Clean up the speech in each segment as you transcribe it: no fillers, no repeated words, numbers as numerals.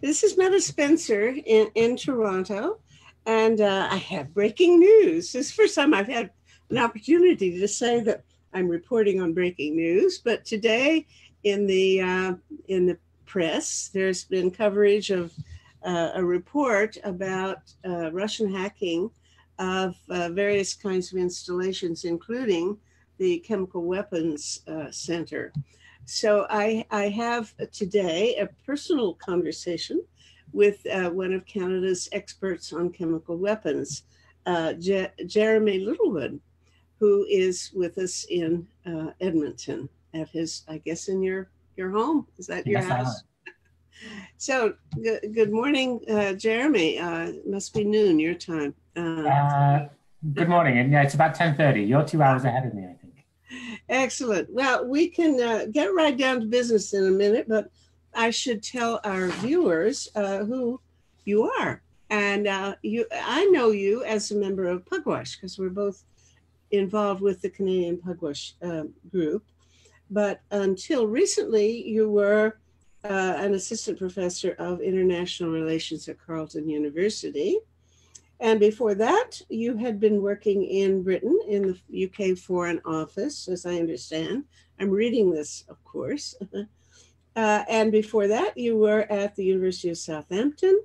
This is Metta Spencer in Toronto, and I have breaking news. This is the first time I've had an opportunity to say that I'm reporting on breaking news. But today, in the press, there's been coverage of a report about Russian hacking of various kinds of installations, including the Chemical Weapons Center. So I have today a personal conversation with one of Canada's experts on chemical weapons, Jeremy Littlewood, who is with us in Edmonton at his, I guess, in your home. Is that your house? So good morning, Jeremy. It must be noon your time. Good morning. And yeah, it's about 10:30. You're 2 hours ahead of me, I think. Excellent. Well, we can get right down to business in a minute, but I should tell our viewers who you are. And I know you as a member of Pugwash because we're both involved with the Canadian Pugwash group. But until recently, you were an assistant professor of international relations at Carleton University. And before that, you had been working in Britain in the UK Foreign Office, as I understand. I'm reading this, of course. And before that, you were at the University of Southampton.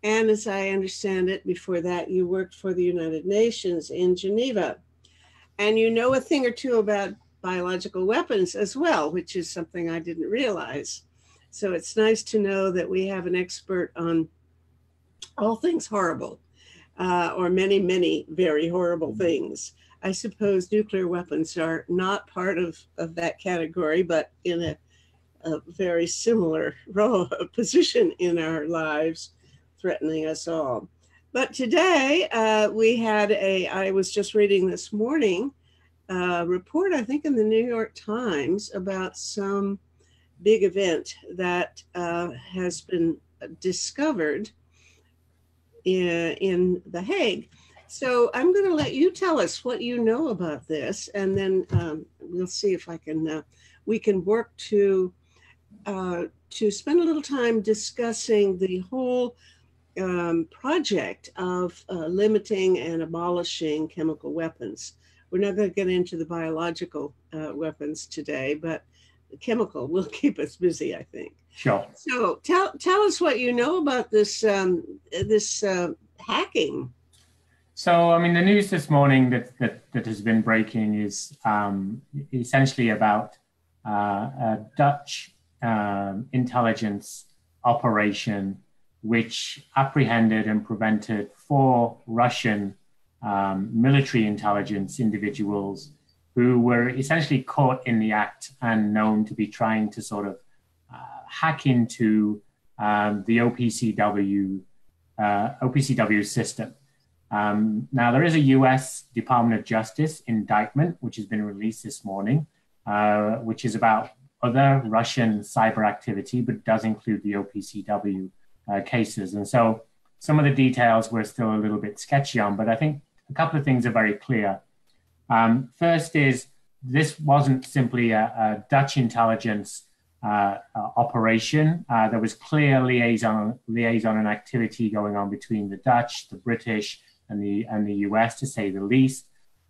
And as I understand it, before that, you worked for the United Nations in Geneva. And you know a thing or two about biological weapons as well, which is something I didn't realize. So it's nice to know that we have an expert on all things horrible. Or many, many very horrible things. I suppose nuclear weapons are not part of that category, but in a very similar position in our lives, threatening us all. But today we had I was just reading this morning, a report, I think in the New York Times, about some big event that has been discovered in The Hague. So I'm going to let you tell us what you know about this, and then we'll see if we can work to spend a little time discussing the whole project of limiting and abolishing chemical weapons. We're not going to get into the biological weapons today, but the chemical will keep us busy, I think. Sure. So tell us what you know about this hacking. So, I mean, the news this morning that has been breaking is essentially about a Dutch intelligence operation which apprehended and prevented 4 Russian military intelligence individuals who were essentially caught in the act and known to be trying to sort of hack into the OPCW system. Now, there is a US Department of Justice indictment, which has been released this morning, which is about other Russian cyber activity, but does include the OPCW cases. And so some of the details we're still a little bit sketchy on, but I think a couple of things are very clear. First is this wasn't simply a Dutch intelligence operation. There was clear liaison and activity going on between the Dutch, the British, and the US, to say the least.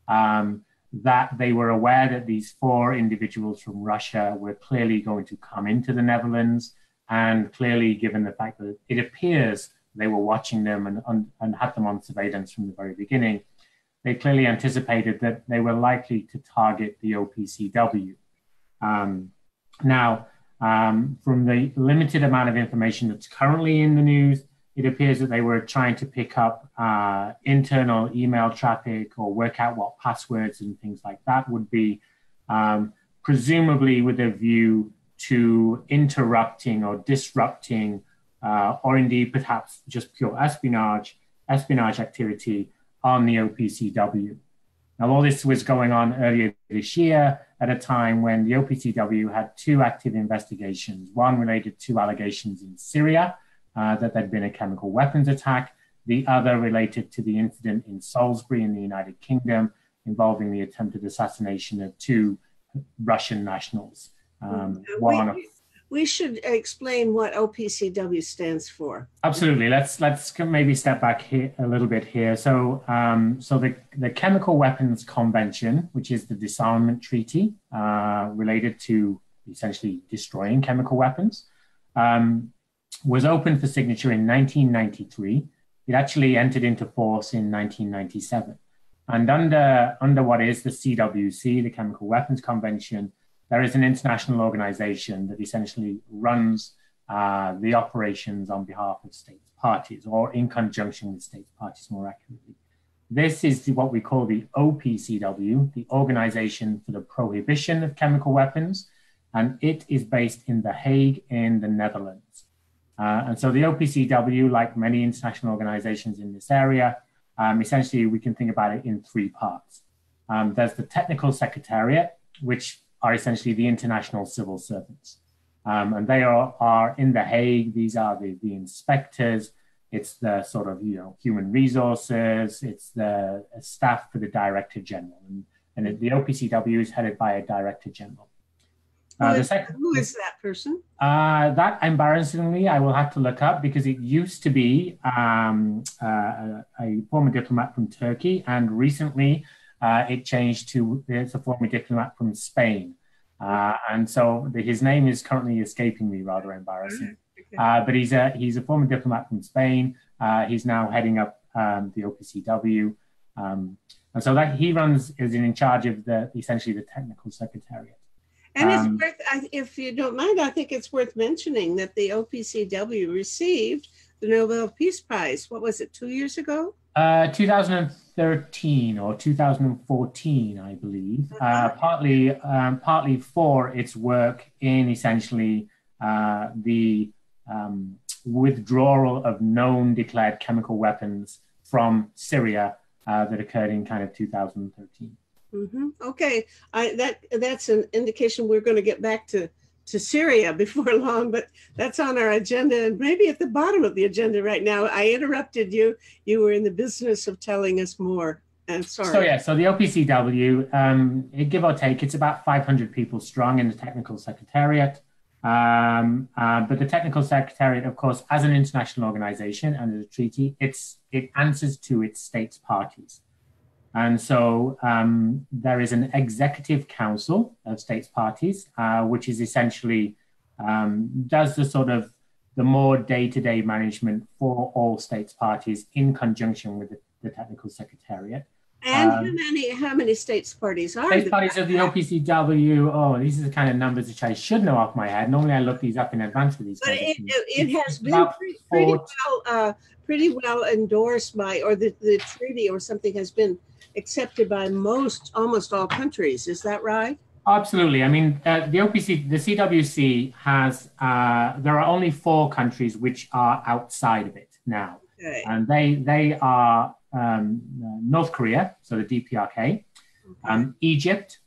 That they were aware that these 4 individuals from Russia were clearly going to come into the Netherlands, and clearly, given the fact that it appears they were watching them and had them on surveillance from the very beginning, they clearly anticipated that they were likely to target the OPCW. Now, from the limited amount of information that's currently in the news, it appears that they were trying to pick up internal email traffic or work out what passwords and things like that would be, presumably with a view to interrupting or disrupting, or indeed perhaps just pure espionage activity on the OPCW. Now, all this was going on earlier this year at a time when the OPCW had 2 active investigations, one related to allegations in Syria that there'd been a chemical weapons attack, the other related to the incident in Salisbury in the United Kingdom involving the attempted assassination of 2 Russian nationals. we should explain what OPCW stands for. Absolutely. Let's maybe step back here a little bit here. So, the Chemical Weapons Convention, which is the disarmament treaty related to essentially destroying chemical weapons, was open for signature in 1993. It actually entered into force in 1997. And under what is the CWC, the Chemical Weapons Convention, there is an international organization that essentially runs the operations on behalf of states parties, or in conjunction with states parties more accurately. This is what we call the OPCW, the Organization for the Prohibition of Chemical Weapons, and it is based in The Hague in the Netherlands. And so the OPCW, like many international organizations in this area, essentially we can think about it in three parts. There's the Technical Secretariat, which are essentially the international civil servants. And they are in The Hague. These are the inspectors. It's the sort of, human resources. It's the staff for the Director General. And the OPCW is headed by a Director General. Who is that person? That, embarrassingly, I will have to look up because it used to be a former diplomat from Turkey, and recently it changed to it's a former diplomat from Spain. And so his name is currently escaping me, rather embarrassing. Okay. But he's a former diplomat from Spain. He's now heading up the OPCW. And so that he is in charge of essentially the technical secretariat. And it's worth, if you don't mind, I think it's worth mentioning that the OPCW received the Nobel Peace Prize. What was it, 2 years ago? 2013 or 2014, I believe. Partly for its work in essentially the withdrawal of known declared chemical weapons from Syria that occurred in kind of 2013. Mm-hmm. Okay, that's an indication we're going to get back to Syria before long, but that's on our agenda and maybe at the bottom of the agenda right now. I interrupted you. You were in the business of telling us more. I'm sorry. So the OPCW, give or take, it's about 500 people strong in the technical secretariat. But the technical secretariat, of course, as an international organization under the treaty, it answers to its states parties. And so there is an executive council of states parties, which is essentially does the more day-to-day management for all states parties in conjunction with the technical secretariat. And how many states parties are there? States parties of the OPCW, these are the kind of numbers which I should know off my head. Normally I look these up in advance for these. But it has been pretty well endorsed by, or the treaty or something has been accepted by almost all countries. Is that right? Absolutely. I mean, the CWC has, there are only 4 countries which are outside of it now. Okay. And they are North Korea, so the DPRK, Egypt,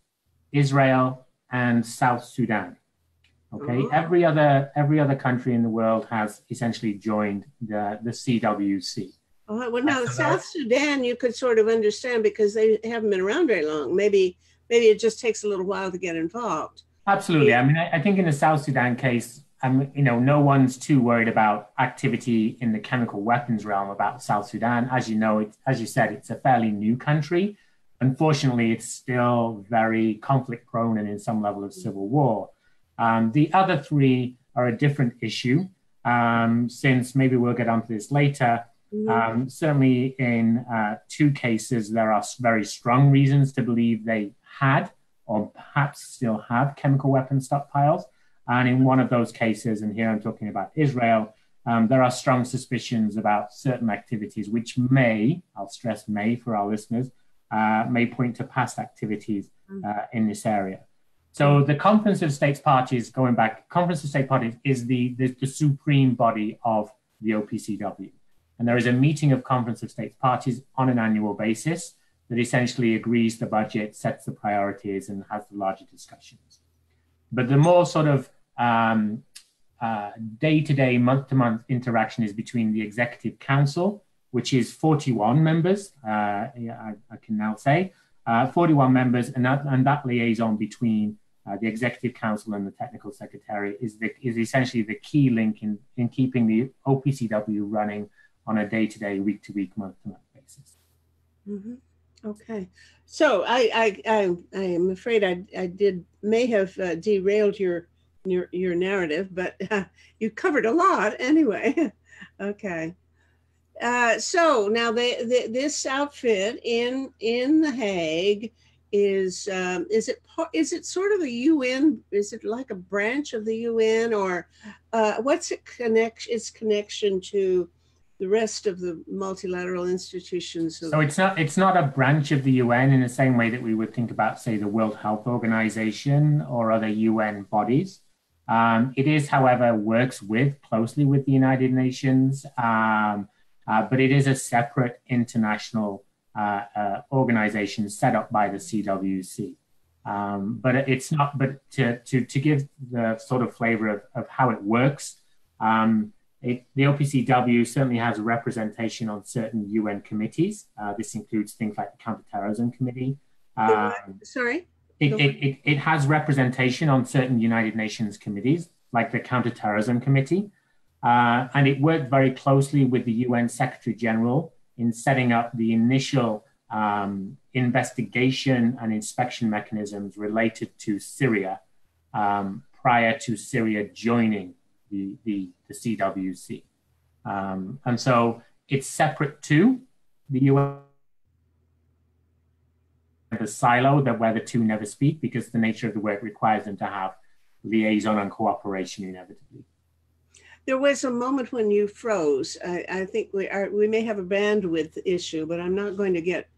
Israel, and South Sudan. Okay. Oh. Every other country in the world has essentially joined the CWC. Oh, well, now South Sudan, you could sort of understand because they haven't been around very long. Maybe it just takes a little while to get involved. Absolutely. I mean, I think in the South Sudan case, no one's too worried about activity in the chemical weapons realm about South Sudan. As you know, as you said, it's a fairly new country. Unfortunately, it's still very conflict prone and in some level of civil war. The other 3 are a different issue, since maybe we'll get onto this later. Certainly in 2 cases, there are very strong reasons to believe they had or perhaps still have chemical weapon stockpiles. And in one of those cases, and here I'm talking about Israel, there are strong suspicions about certain activities which may, I'll stress may for our listeners, may point to past activities in this area. So the Conference of States Parties, going back, Conference of State Parties is the supreme body of the OPCW. And there is a meeting of Conference of States Parties on an annual basis that essentially agrees the budget, sets the priorities, and has the larger discussions. But the more sort of day-to-day, month-to-month interaction is between the Executive Council, which is 41 members, I can now say, 41 members, and that liaison between the Executive Council and the Technical Secretariat is essentially the key link in keeping the OPCW running on a day-to-day, week-to-week, month-to-month basis. Mm-hmm. Okay, so I am afraid I may have derailed your narrative, but you covered a lot anyway. Okay. So now this outfit in The Hague is it sort of a UN? Is it like a branch of the UN, or what's its connection to the rest of the multilateral institutions? So it's not a branch of the UN in the same way that we would think about, say, the World Health Organization or other UN bodies. It is, however, works closely with the United Nations. But it is a separate international organization set up by the CWC. But it's not. But to give the sort of flavor of how it works, the OPCW certainly has representation on certain UN committees. This includes things like the Counterterrorism Committee. Sorry. It has representation on certain United Nations committees, like the Counterterrorism Committee. And it worked very closely with the UN Secretary General in setting up the initial investigation and inspection mechanisms related to Syria prior to Syria joining the CWC. And so it's separate to the UN, the silo where the two never speak, because the nature of the work requires them to have liaison and cooperation inevitably. There was a moment when you froze. I think we may have a bandwidth issue, but I'm not going to get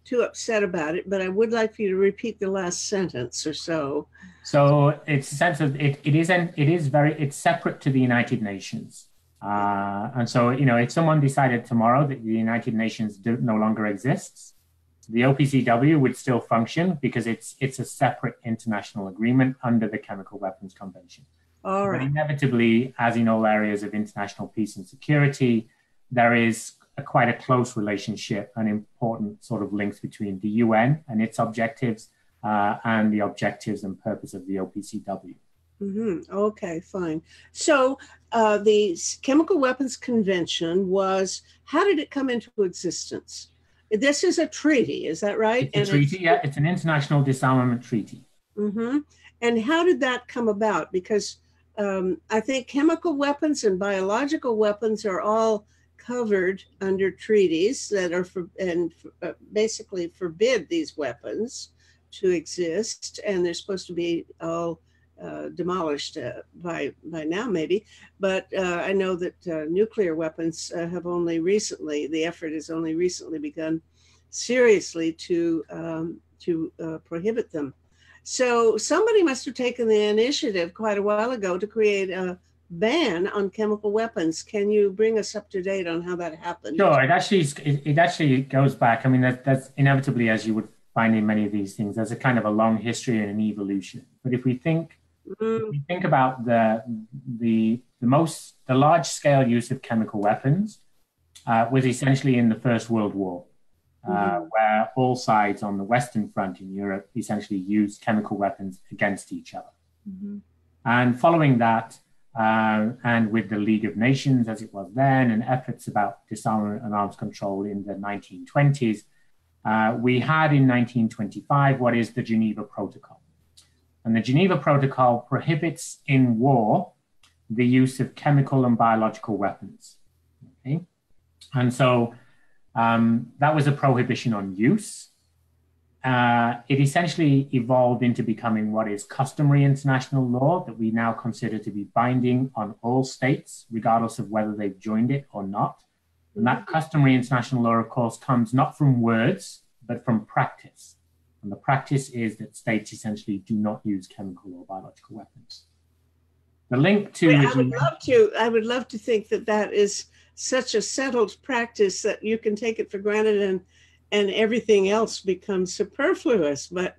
too upset about it. But I would like for you to repeat the last sentence or so. So it's it's separate to the United Nations. And so, if someone decided tomorrow that the United Nations no longer exists, the OPCW would still function because it's a separate international agreement under the Chemical Weapons Convention. All right. But inevitably, as in all areas of international peace and security, there is quite a close relationship and important sort of links between the UN and its objectives and the objectives and purpose of the OPCW. Mm-hmm. Okay, fine. So the Chemical Weapons Convention how did it come into existence? This is a treaty, is that right? It's a treaty, yeah. It's an international disarmament treaty. Mm-hmm. And how did that come about? Because I think chemical weapons and biological weapons are all covered under treaties that are basically forbid these weapons to exist, and they're supposed to be all demolished by now, maybe. But I know that nuclear weapons have only recently, the effort has only recently begun seriously to prohibit them. So somebody must have taken the initiative quite a while ago to create a ban on chemical weapons. Can you bring us up to date on how that happened? Sure. It actually goes back. I mean, that's inevitably, as you would find in many of these things, there's a kind of a long history and an evolution. But if we think about the large scale use of chemical weapons was essentially in the First World War. Where all sides on the Western Front in Europe essentially used chemical weapons against each other. Mm-hmm. And following that, and with the League of Nations as it was then, and efforts about disarmament and arms control in the 1920s, we had in 1925 what is the Geneva Protocol. And the Geneva Protocol prohibits in war the use of chemical and biological weapons. Okay? And so that was a prohibition on use. It essentially evolved into becoming what is customary international law that we now consider to be binding on all states, regardless of whether they've joined it or not. And that customary international law, of course, comes not from words, but from practice. And the practice is that states essentially do not use chemical or biological weapons. The link to... I would love to think that is such a settled practice that you can take it for granted and everything else becomes superfluous, but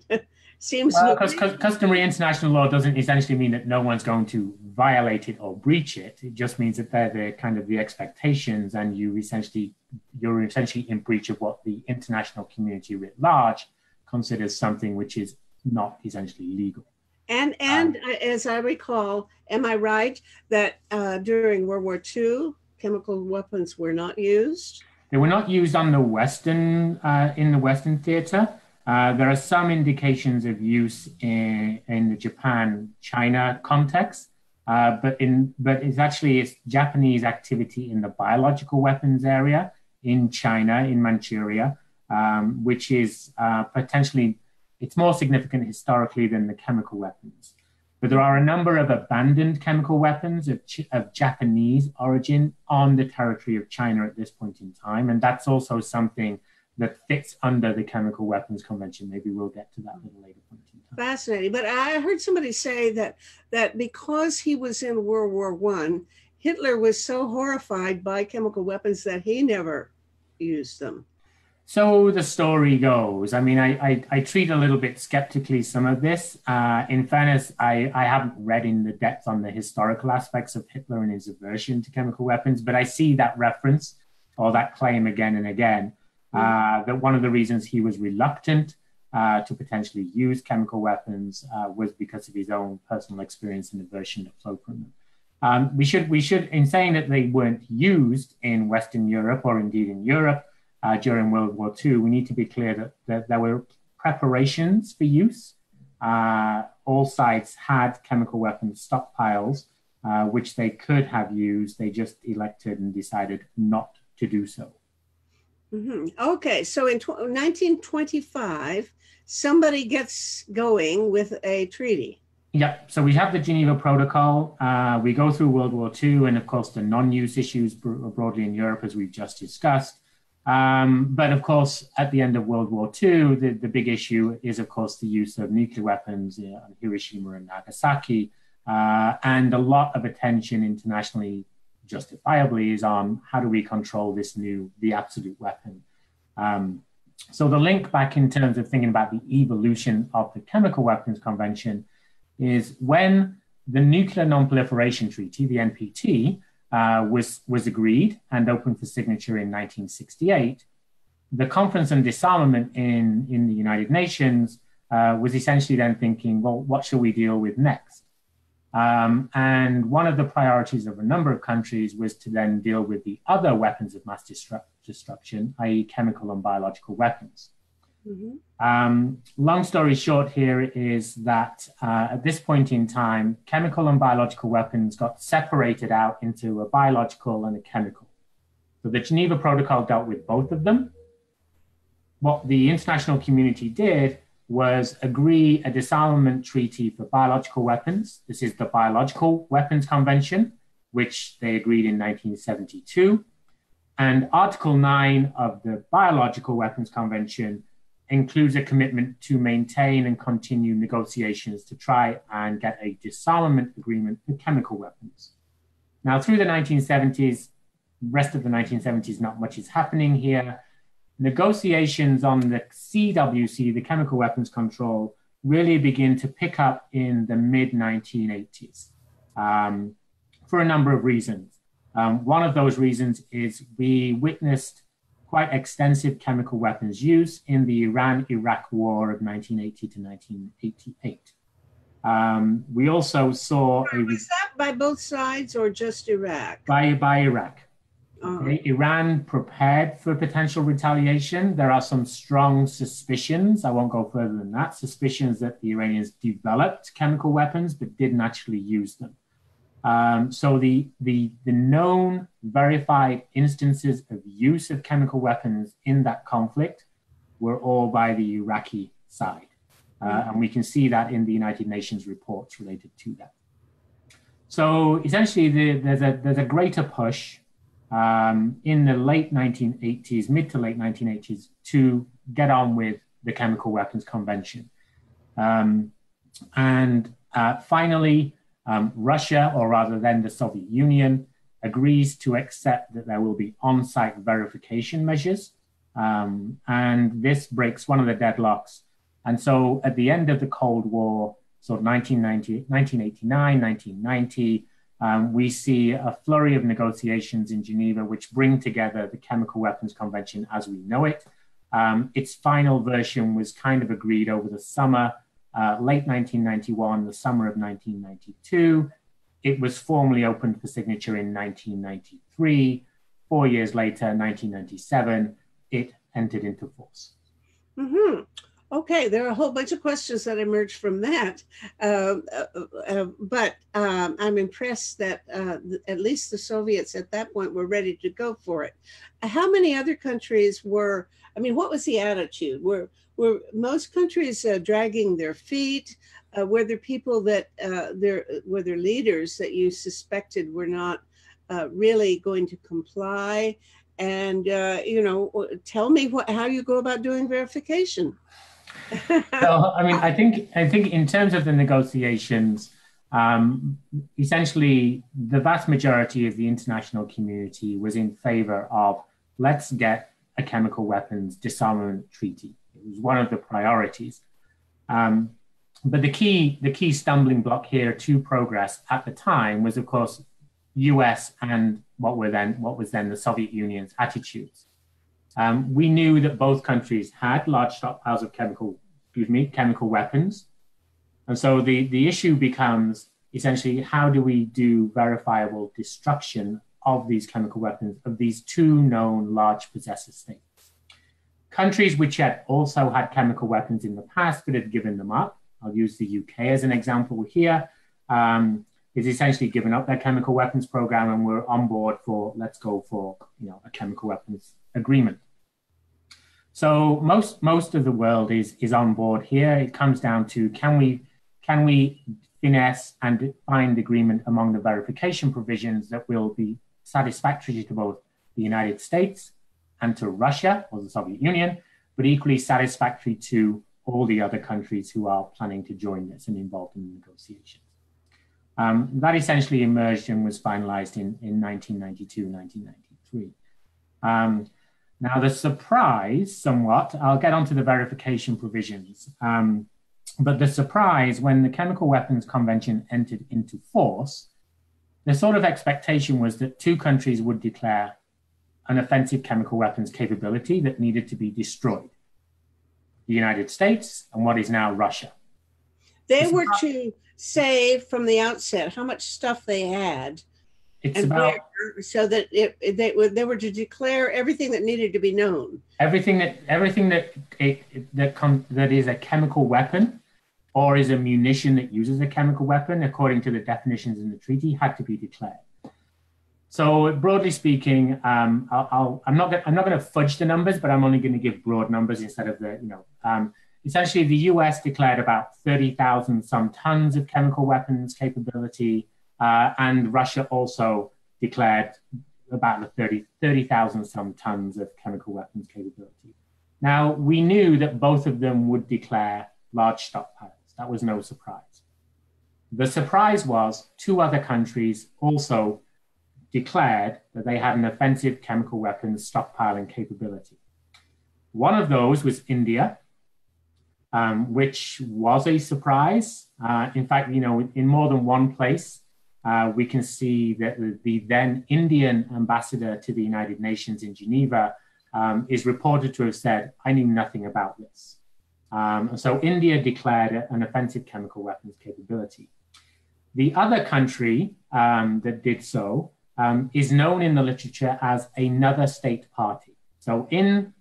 seems... Because customary international law doesn't essentially mean that no one's going to violate it or breach it. It just means that they're the kind of the expectations, and you're essentially in breach of what the international community writ large considers something which is not essentially legal. And as I recall, am I right that during World War II, chemical weapons were not used? They were not used on the Western in the Western theater. There are some indications of use in the Japan-China context, but it's Japanese activity in the biological weapons area in China, in Manchuria, which is potentially, it's more significant historically than the chemical weapons. But there are a number of abandoned chemical weapons of Japanese origin on the territory of China at this point in time. And that's also something that fits under the Chemical Weapons Convention. Maybe we'll get to that at a later point in time. Fascinating. But I heard somebody say that because he was in World War I, Hitler was so horrified by chemical weapons that he never used them. So the story goes. I mean, I treat a little bit skeptically some of this. In fairness, I haven't read in the depth on the historical aspects of Hitler and his aversion to chemical weapons, but I see that reference or that claim again and again, that one of the reasons he was reluctant to potentially use chemical weapons was because of his own personal experience and aversion that flowed from them. We should, in saying that they weren't used in Western Europe or indeed in Europe, during World War II, we need to be clear that there were preparations for use. All sides had chemical weapons stockpiles, which they could have used. They just elected and decided not to do so. Mm-hmm. Okay, so in 1925, somebody gets going with a treaty. Yeah, so we have the Geneva Protocol. We go through World War II and, of course, the non-use issues broadly in Europe, as we've just discussed. But of course, at the end of World War II, the big issue is, of course, the use of nuclear weapons on Hiroshima and Nagasaki. And a lot of attention internationally, justifiably, is on how do we control the absolute weapon. So the link back in terms of thinking about the evolution of the Chemical Weapons Convention is when the Nuclear Non-Proliferation Treaty, the NPT, was agreed and open for signature in 1968. The Conference on Disarmament in the United Nations was essentially then thinking, well, what shall we deal with next? And one of the priorities of a number of countries was to then deal with the other weapons of mass destruction, i.e. chemical and biological weapons. Mm-hmm. Long story short here is that at this point in time, chemical and biological weapons got separated out into a biological and a chemical. So the Geneva Protocol dealt with both of them. What the international community did was agree a disarmament treaty for biological weapons. This is the Biological Weapons Convention, which they agreed in 1972. And Article 9 of the Biological Weapons Convention includes a commitment to maintain and continue negotiations to try and get a disarmament agreement for chemical weapons. Now, through the 1970s, rest of the 1970s, not much is happening here. Negotiations on the CWC, the Chemical Weapons Control, really begin to pick up in the mid-1980s for a number of reasons. One of those reasons is we witnessed quite extensive chemical weapons use in the Iran-Iraq War of 1980 to 1988. We also saw Was that by both sides or just Iraq? By Iraq. Okay. Iran prepared for potential retaliation. There are some strong suspicions, I won't go further than that, suspicions that the Iranians developed chemical weapons but didn't actually use them. So the known verified instances of use of chemical weapons in that conflict were all by the Iraqi side. And we can see that in the United Nations reports related to that. So essentially there's a greater push in the late 1980s, mid to late 1980s, to get on with the Chemical Weapons Convention. Finally, Russia, or rather then the Soviet Union, agrees to accept that there will be on-site verification measures. And this breaks one of the deadlocks. And so at the end of the Cold War, so 1989, 1990, we see a flurry of negotiations in Geneva, which bring together the Chemical Weapons Convention as we know it. Its final version was kind of agreed over the summer late 1991, the summer of 1992. It was formally opened for signature in 1993. 4 years later, 1997, it entered into force. Mm-hmm. Okay, there are a whole bunch of questions that emerged from that, but I'm impressed that at least the Soviets at that point were ready to go for it. How many other countries were, I mean, what was the attitude? Were most countries dragging their feet? Were there people that, were there leaders that you suspected were not really going to comply? And, you know, tell me how you go about doing verification. So, I mean, I think in terms of the negotiations, essentially the vast majority of the international community was in favor of let's get a chemical weapons disarmament treaty. It was one of the priorities. But the key stumbling block here to progress at the time was, of course, US and what was then the Soviet Union's attitudes. We knew that both countries had large stockpiles of chemical weapons. And so the issue becomes essentially, how do we do verifiable destruction of these chemical weapons of these two known large possessor states? Countries which had also had chemical weapons in the past but had given them up, I'll use the UK as an example here, is essentially given up their chemical weapons program and we're on board for, let's go for, you know, a chemical weapons agreement. So most of the world is on board here. It comes down to, can we finesse and find agreement among the verification provisions that will be satisfactory to both the United States and to Russia or the Soviet Union, but equally satisfactory to all the other countries who are planning to join this and involved in the negotiations. That essentially emerged and was finalized in 1992, 1993. Now, the surprise, somewhat, I'll get onto the verification provisions, but the surprise when the Chemical Weapons Convention entered into force, the sort of expectation was that two countries would declare an offensive chemical weapons capability that needed to be destroyed. The United States and what is now Russia. They were to say from the outset how much stuff they had. It's about where, so that they were to declare everything that needed to be known. Everything that is a chemical weapon or is a munition that uses a chemical weapon, according to the definitions in the treaty, had to be declared. So broadly speaking, I'm not going to fudge the numbers, but I'm only going to give broad numbers instead of the, you know. Essentially, the US declared about 30,000 some tons of chemical weapons capability. And Russia also declared about 30,000 some tons of chemical weapons capability. Now, we knew that both of them would declare large stockpiles. That was no surprise. The surprise was two other countries also declared that they had an offensive chemical weapons stockpiling capability. One of those was India, which was a surprise. In fact, you know, in more than one place, we can see that the then Indian ambassador to the United Nations in Geneva is reported to have said, I knew nothing about this. So India declared an offensive chemical weapons capability. The other country that did so is known in the literature as another state party. So in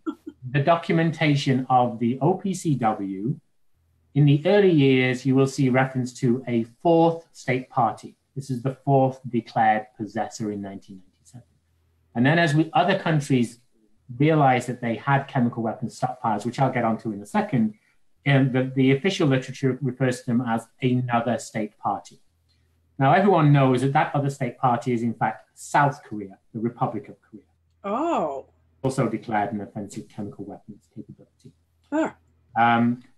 the documentation of the OPCW, in the early years, you will see reference to a fourth state party. This is the fourth declared possessor in 1997. And then as other countries realized that they had chemical weapons stockpiles, which I'll get onto in a second, and the official literature refers to them as another state party. Now, everyone knows that that other state party is in fact South Korea, the Republic of Korea. Oh. Also declared an offensive chemical weapons capability. Huh.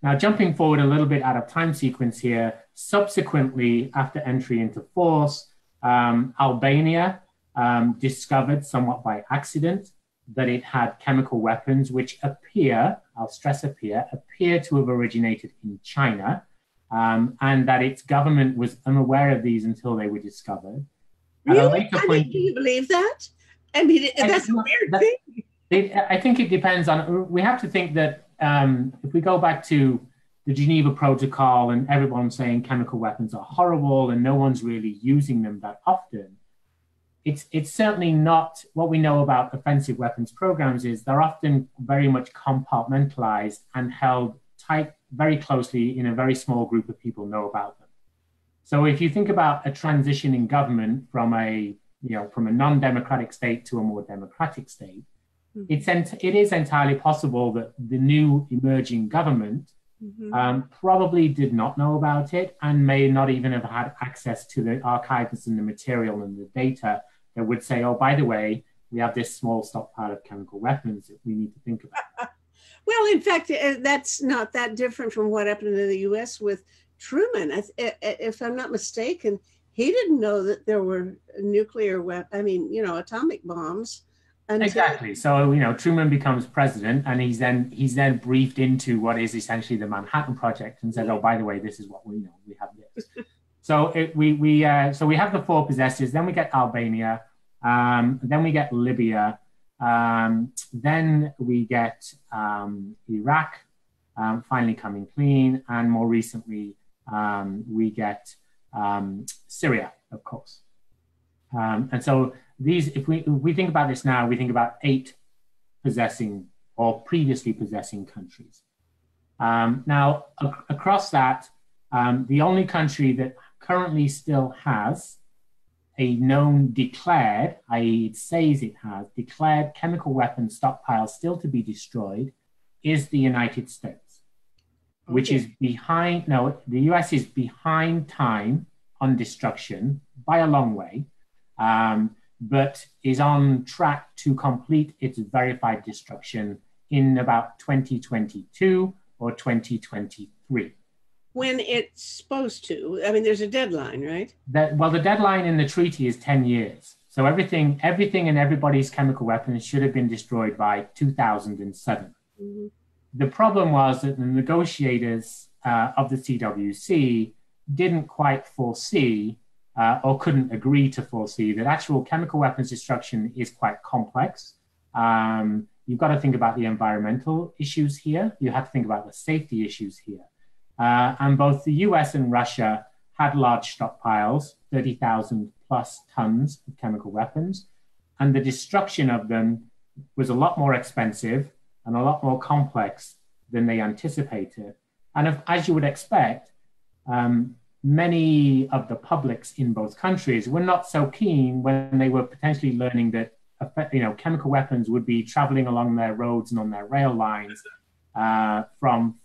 Now, jumping forward a little bit out of time sequence here, subsequently, after entry into force, Albania discovered somewhat by accident that it had chemical weapons which appear, I'll stress appear to have originated in China, and that its government was unaware of these until they were discovered. Really? Do you believe that? I mean, that's a weird thing. I think it depends on, we have to think that if we go back to the Geneva Protocol and everyone saying chemical weapons are horrible and no one's really using them that often. It's certainly not what we know about offensive weapons programs is they're often very much compartmentalized and held tight very closely in a very small group of people know about them. So if you think about a transition in government from a non-democratic state to a more democratic state, it is entirely possible that the new emerging government probably did not know about it and may not even have had access to the archives and the material and the data that would say, oh, by the way, we have this small stockpile of chemical weapons that we need to think about. Well, in fact, that's not that different from what happened in the U.S. with Truman. If I'm not mistaken, he didn't know that there were nuclear atomic bombs. Exactly. So, Truman becomes president and he's then briefed into what is essentially the Manhattan Project and said, oh, by the way, this is what we know. We have this. So we have the four possessors, then we get Albania, then we get Libya, then we get Iraq, finally coming clean, and more recently we get Syria, of course. And so these, if we think about this now, we think about 8 possessing or previously possessing countries. Now, across that, the only country that currently still has a known declared, i.e. it says it has, declared chemical weapons stockpile still to be destroyed is the United States, which is behind, the US is behind time on destruction by a long way, but is on track to complete its verified destruction in about 2022 or 2023. When it's supposed to. I mean, there's a deadline, right? The deadline in the treaty is 10 years. So everything and everybody's chemical weapons should have been destroyed by 2007. The problem was that the negotiators of the CWC didn't quite foresee or couldn't agree to foresee that actual chemical weapons destruction is quite complex. You've got to think about the environmental issues here. You have to think about the safety issues here. And both the US and Russia had large stockpiles, 30,000 plus tons of chemical weapons, and the destruction of them was a lot more expensive and a lot more complex than they anticipated. And as you would expect, many of the publics in both countries were not so keen when they were potentially learning that chemical weapons would be traveling along their roads and on their rail lines from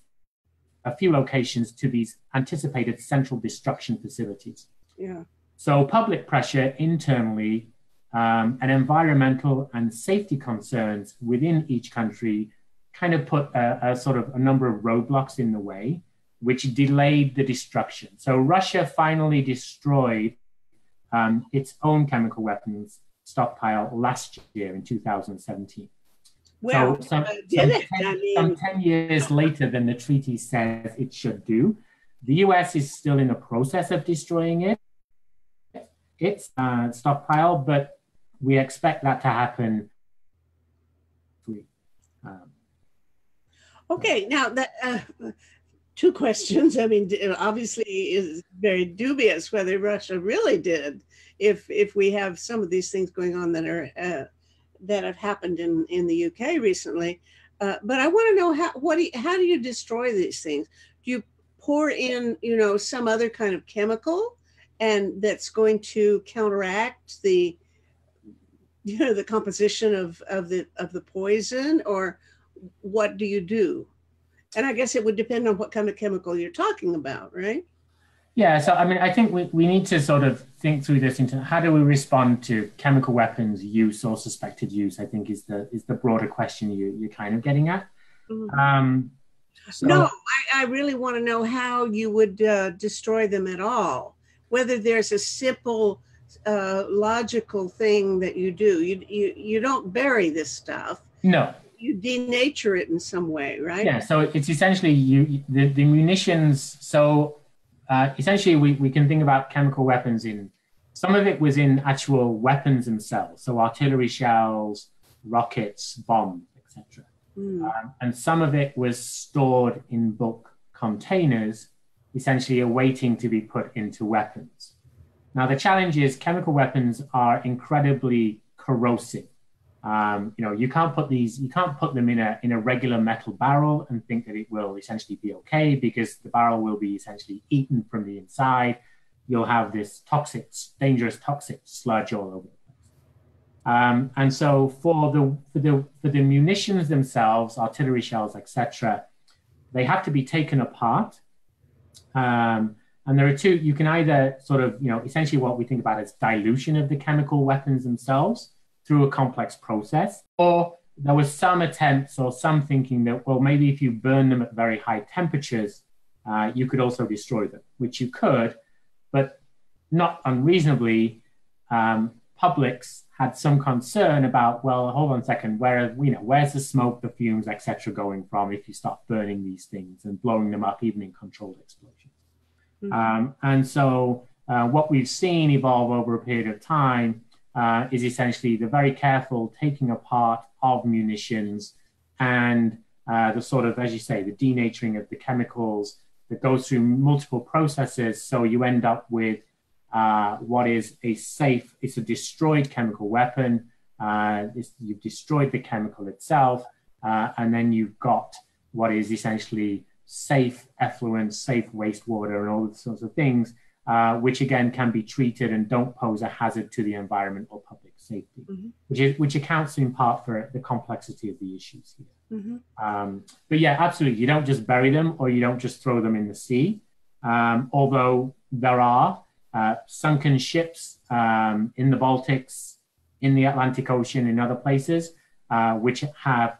a few locations to these anticipated central destruction facilities. Yeah. So public pressure internally and environmental and safety concerns within each country kind of put a number of roadblocks in the way, which delayed the destruction. So Russia finally destroyed its own chemical weapons stockpile last year in 2017. Well, some 10 years later than the treaty says it should do. The US is still in the process of destroying its stockpile, but we expect that to happen. Okay, now that 2 questions. I mean, obviously is very dubious whether Russia really did, if we have some of these things going on that are that have happened in the UK recently. But I want to know how do you destroy these things? Do you pour in, some other kind of chemical, and that's going to counteract the composition of the poison, or what do you do? And I guess it would depend on what kind of chemical you're talking about, right? Yeah, so I mean, I think we need to sort of think through this into how do we respond to chemical weapons use or suspected use, I think is the broader question you're kind of getting at. No, I really want to know how you would destroy them at all, whether there's a simple logical thing that you do. You don't bury this stuff. No. You denature it in some way, right? Yeah, so it's essentially the munitions. So essentially we can think about chemical weapons in, some of it was in actual weapons themselves. So artillery shells, rockets, bombs, etc. And some of it was stored in bulk containers, essentially awaiting to be put into weapons. Now, the challenge is chemical weapons are incredibly corrosive. You can't put them in a regular metal barrel and think that it will essentially be okay, because the barrel will be essentially eaten from the inside. You'll have this dangerous toxic sludge all over the place. And so for the munitions themselves, artillery shells, etc., they have to be taken apart. And there are two. You can either sort of, essentially what we think about as dilution of the chemical weapons themselves through a complex process, or there was some attempts or some thinking that, well, maybe if you burn them at very high temperatures, you could also destroy them, which you could, but not unreasonably. Publics had some concern about, well, hold on a second, where's the smoke, the fumes, etc., going from if you start burning these things and blowing them up, even in controlled explosions. And so what we've seen evolve over a period of time is essentially the very careful taking apart of munitions and the sort of, as you say, the denaturing of the chemicals that goes through multiple processes. So you end up with what is it's a destroyed chemical weapon. You've destroyed the chemical itself, and then you've got what is essentially safe effluent, safe wastewater, and all sorts of things, which again can be treated and don't pose a hazard to the environment or public safety, which accounts in part for the complexity of the issues here. But yeah, absolutely, you don't just bury them or you don't just throw them in the sea, although there are sunken ships in the Baltics, in the Atlantic Ocean, in other places, which have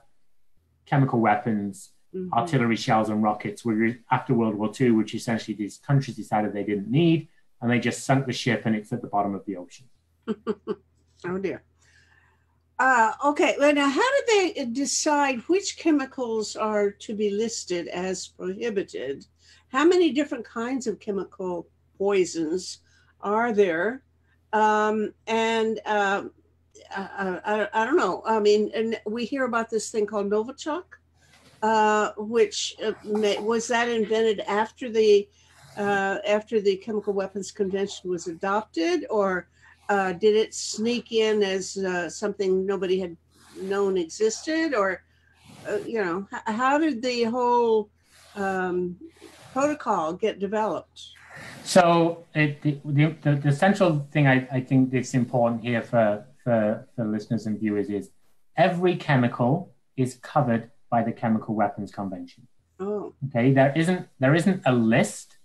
chemical weapons, artillery shells and rockets, after World War II, which essentially these countries decided they didn't need, and they just sunk the ship and it's at the bottom of the ocean. Oh dear. Okay, well, now how did they decide which chemicals are to be listed as prohibited? How many different kinds of chemical poisons are there? I don't know. I mean, and we hear about this thing called Novichok, which was that invented after the Chemical Weapons Convention was adopted, or did it sneak in as something nobody had known existed, or how did the whole protocol get developed? So the central thing I think that's important here for listeners and viewers is every chemical is covered by the Chemical Weapons Convention. Oh. Okay. There isn't a list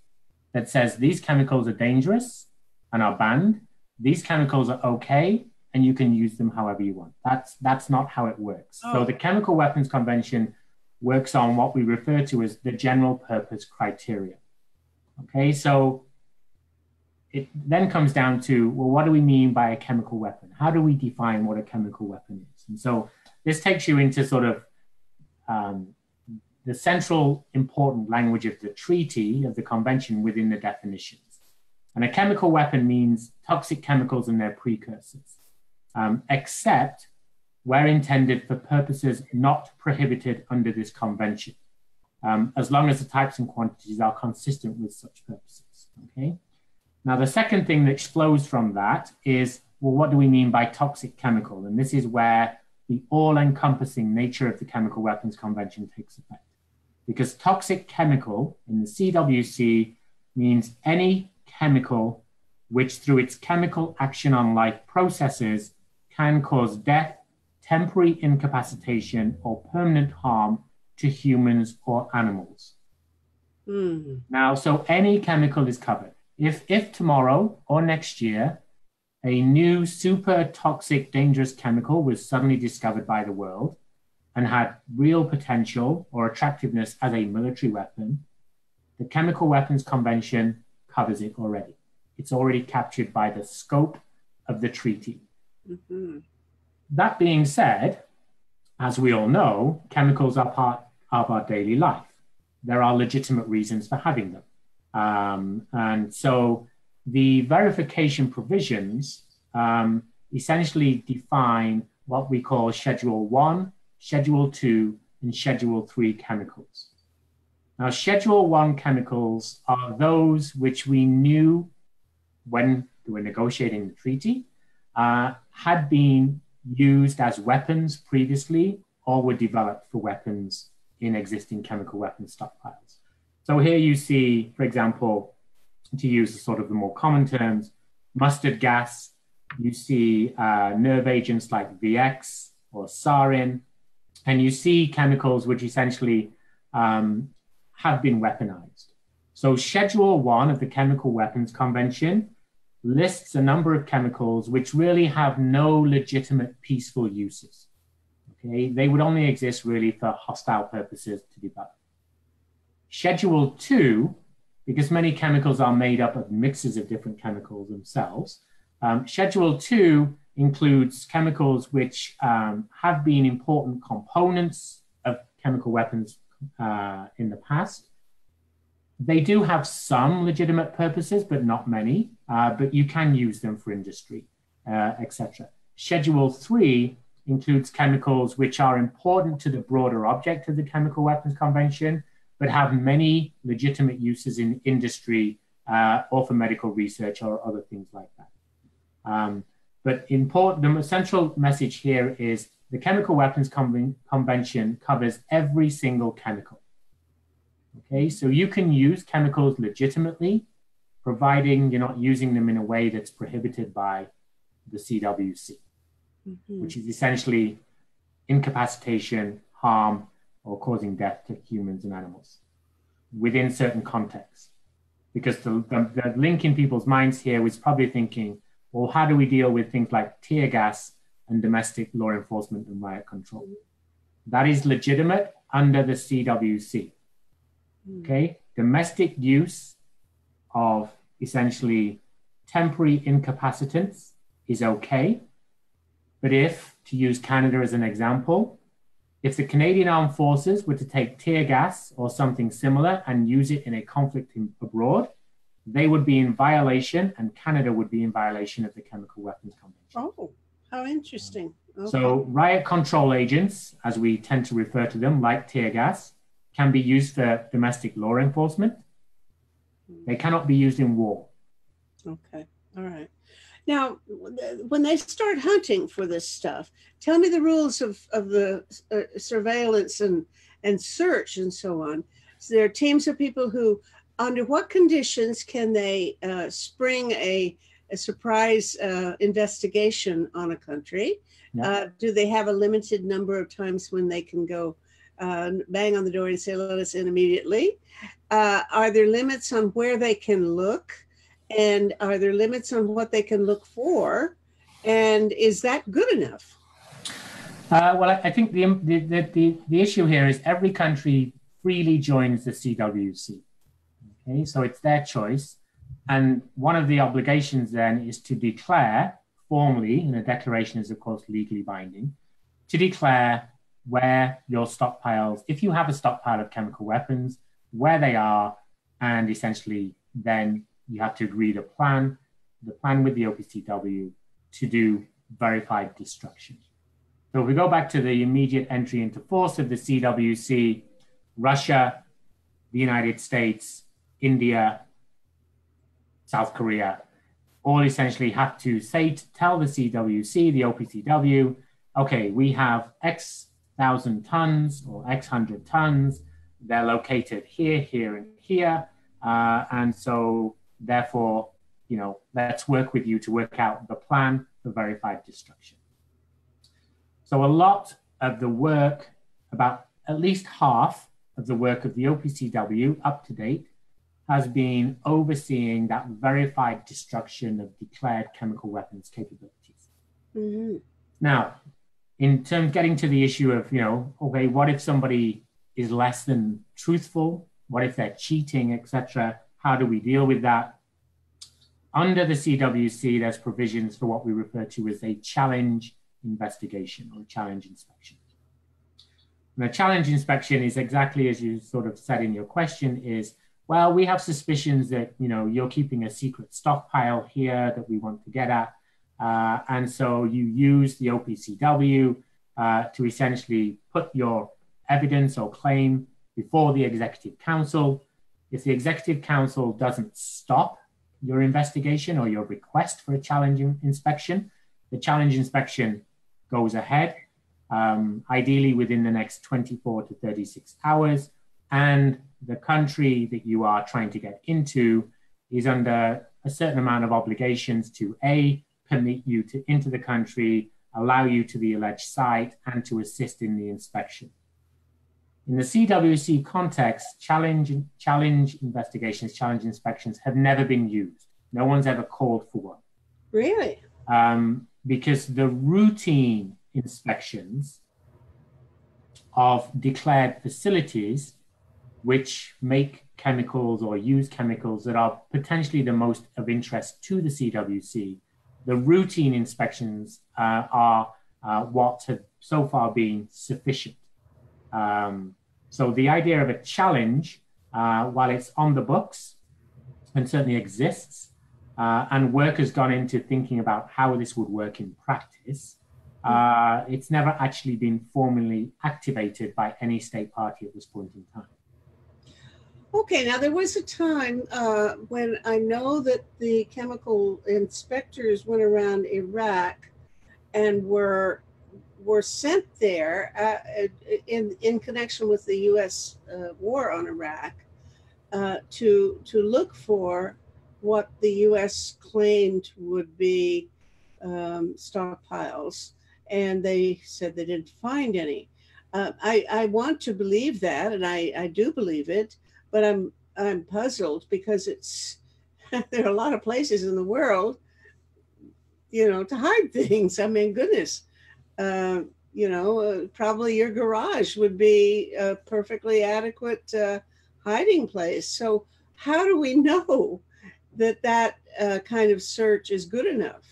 that says these chemicals are dangerous and are banned. These chemicals are okay and you can use them however you want. That's not how it works. Oh. So the Chemical Weapons Convention works on what we refer to as the general purpose criteria. Okay, so it then comes down to, well, what do we mean by a chemical weapon? How do we define what a chemical weapon is? And so this takes you into sort of the central important language of the treaty, of the convention within the definitions. And a chemical weapon means toxic chemicals and their precursors, except where intended for purposes not prohibited under this convention, as long as the types and quantities are consistent with such purposes, okay? Now, the second thing that flows from that is, well, what do we mean by toxic chemical? And this is where the all-encompassing nature of the Chemical Weapons Convention takes effect. Because toxic chemical in the CWC means any chemical which through its chemical action on life processes can cause death, temporary incapacitation, or permanent harm to humans or animals. Now, so any chemical is covered. If tomorrow or next year, a new super toxic, dangerous chemical was suddenly discovered by the world and had real potential or attractiveness as a military weapon, the Chemical Weapons Convention covers it already. It's already captured by the scope of the treaty. That being said, as we all know, chemicals are part of our daily life. There are legitimate reasons for having them. And so the verification provisions essentially define what we call Schedule 1, Schedule 2, and Schedule 3 chemicals. Now, Schedule 1 chemicals are those which we knew when they were negotiating the treaty had been used as weapons previously or were developed for weapons in existing chemical weapons stockpiles. So here you see, for example, to use sort of the more common terms, mustard gas, you see nerve agents like VX or sarin, and you see chemicals which essentially have been weaponized. So Schedule 1 of the Chemical Weapons Convention lists a number of chemicals which really have no legitimate peaceful uses. Okay, they would only exist really for hostile purposes to develop. Schedule 2, because many chemicals are made up of mixes of different chemicals themselves, Schedule 2 includes chemicals which have been important components of chemical weapons in the past. They do have some legitimate purposes, but not many, but you can use them for industry, etc. Schedule 3 includes chemicals which are important to the broader object of the Chemical Weapons Convention, but have many legitimate uses in industry or for medical research or other things like that. But the central message here is the Chemical Weapons Convention covers every single chemical. Okay, so you can use chemicals legitimately, providing you're not using them in a way that's prohibited by the CWC, which is essentially incapacitation, harm, or causing death to humans and animals within certain contexts. Because the link in people's minds here was probably thinking, well, how do we deal with things like tear gas and domestic law enforcement and riot control? That is legitimate under the CWC. Okay, domestic use of essentially temporary incapacitants is okay. But if, to use Canada as an example, if the Canadian Armed Forces were to take tear gas or something similar and use it in a conflict abroad, they would be in violation, and Canada would be in violation of the Chemical Weapons Convention. Oh, how interesting. Okay. So riot control agents, as we tend to refer to them, like tear gas, can be used for domestic law enforcement. They cannot be used in war. Okay, all right. Now, when they start hunting for this stuff, tell me the rules of the surveillance and search and so on. So there are teams of people who, under what conditions can they spring a surprise investigation on a country? Yeah. Do they have a limited number of times when they can go bang on the door and say, let us in immediately? Are there limits on where they can look? And are there limits on what they can look for? And is that good enough? Well, I think the issue here is every country freely joins the CWC. Okay, so it's their choice. And one of the obligations then is to declare formally, and a declaration is of course legally binding, to declare where your stockpiles, if you have a stockpile of chemical weapons, where they are, and essentially then you have to agree the plan with the OPCW to do verified destruction. So if we go back to the immediate entry into force of the CWC, Russia, the United States, India, South Korea, all essentially have to tell the CWC, the OPCW, okay, we have X thousand tons or X hundred tons. They're located here, here, and here. And so therefore, let's work with you to work out the plan for verified destruction. So a lot of the work, about at least half of the work of the OPCW up to date, has been overseeing that verified destruction of declared chemical weapons capabilities. Mm-hmm. Now, in terms getting to the issue of, okay, what if somebody is less than truthful? What if they're cheating, etc.? How do we deal with that? Under the CWC, there's provisions for what we refer to as a challenge investigation or challenge inspection. And a challenge inspection is exactly as you sort of said in your question is, well, we have suspicions that, you're keeping a secret stockpile here that we want to get at. And so you use the OPCW to essentially put your evidence or claim before the Executive Council. If the Executive Council doesn't stop your investigation or your request for a challenge inspection, the challenge inspection goes ahead, ideally within the next 24 to 36 hours. And the country that you are trying to get into is under a certain amount of obligations to A, permit you to enter the country, allow you to the alleged site, and to assist in the inspection. In the CWC context, challenge investigations, challenge inspections have never been used. No one's ever called for one. Really? Because the routine inspections of declared facilities which make chemicals or use chemicals that are potentially the most of interest to the CWC, the routine inspections are what have so far been sufficient. So the idea of a challenge, while it's on the books and certainly exists, and work has gone into thinking about how this would work in practice, it's never actually been formally activated by any state party at this point in time. Okay, now there was a time when I know that the chemical inspectors went around Iraq and were sent there in connection with the U.S. War on Iraq to look for what the U.S. claimed would be stockpiles, and they said they didn't find any. I want to believe that, and I do believe it, but I'm puzzled because there are a lot of places in the world, to hide things. I mean, goodness. Probably your garage would be a perfectly adequate hiding place. So how do we know that kind of search is good enough?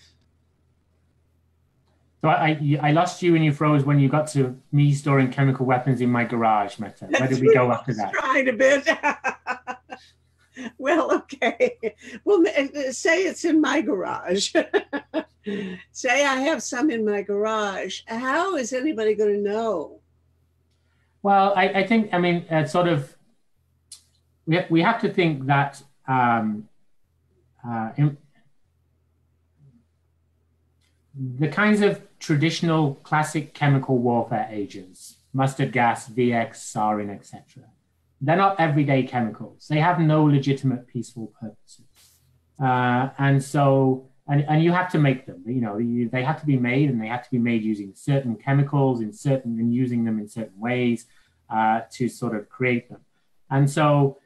So I lost you and you froze when you got to me storing chemical weapons in my garage, Metta. Where did we go after that? Trying a bit. Well, okay. Well, say it's in my garage. Say I have some in my garage. How is anybody going to know? Well, I think, sort of, we have to think that the kinds of traditional classic chemical warfare agents, mustard gas, VX, sarin, etc., they're not everyday chemicals. They have no legitimate peaceful purposes. And you have to make them, they have to be made, and they have to be made using certain chemicals and using them in certain ways to sort of create them. And so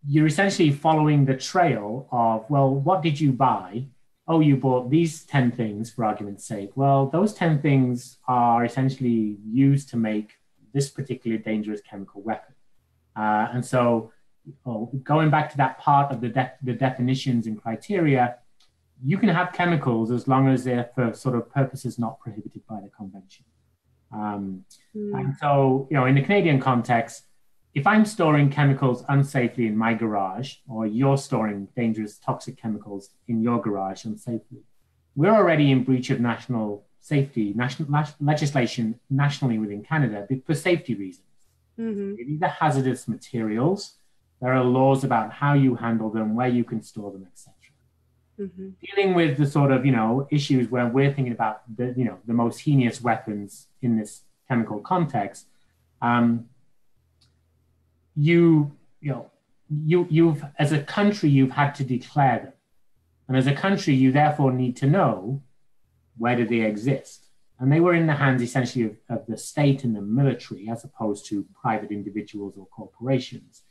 you're essentially following the trail of, well, what did you buy? Oh, you bought these 10 things, for argument's sake. Well, those 10 things are essentially used to make this particular dangerous chemical weapon. And so going back to that part of the definitions and criteria, you can have chemicals as long as they're for sort of purposes not prohibited by the convention. And so, in the Canadian context, if I'm storing chemicals unsafely in my garage, or you're storing dangerous toxic chemicals in your garage unsafely, we're already in breach of national safety, national legislation nationally within Canada for safety reasons. Mm-hmm. These are hazardous materials. There are laws about how you handle them, where you can store them, etc. Mm-hmm. Dealing with the sort of, issues where we're thinking about the most heinous weapons in this chemical context, you've as a country, you've had to declare them. And as a country, you therefore need to know where do they exist. And they were in the hands essentially of the state and the military, as opposed to private individuals or corporations.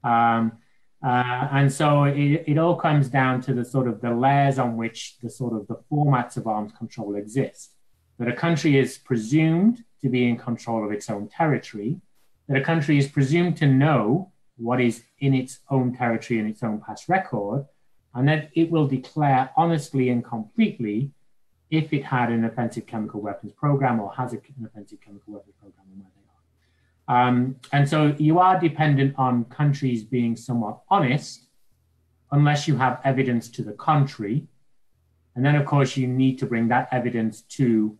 And so it all comes down to the sort of the layers on which the formats of arms control exist. That a country is presumed to be in control of its own territory, that a country is presumed to know what is in its own territory and its own past record, and that it will declare honestly and completely if it had an offensive chemical weapons program or has an offensive chemical weapons program and where they are. And so you are dependent on countries being somewhat honest, unless you have evidence to the contrary. And then, of course, you need to bring that evidence to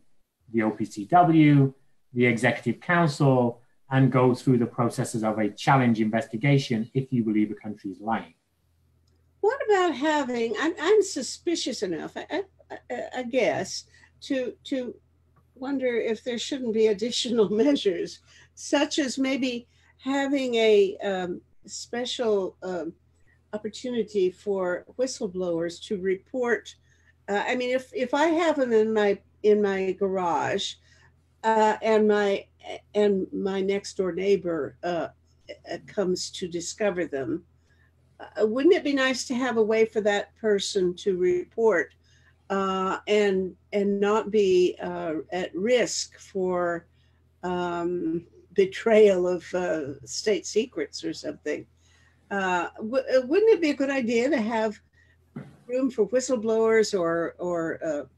the OPCW, the Executive Council, and go through the processes of a challenge investigation if you believe a country is lying. What about having, I'm suspicious enough, I guess, to wonder if there shouldn't be additional measures, such as maybe having a special opportunity for whistleblowers to report. I mean, if I have them in my garage, and my next door neighbor comes to discover them, wouldn't it be nice to have a way for that person to report and not be at risk for betrayal of state secrets or something? Wouldn't it be a good idea to have room for whistleblowers or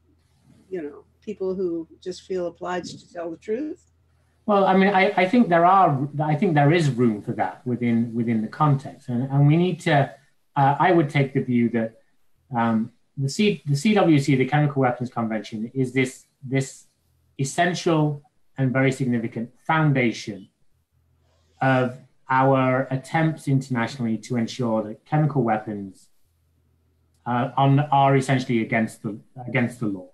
people who just feel obliged to tell the truth? Well, I mean, I think there is room for that within the context, and we need to. I would take the view that the CWC, the Chemical Weapons Convention, is this essential and very significant foundation of our attempts internationally to ensure that chemical weapons are essentially against the law.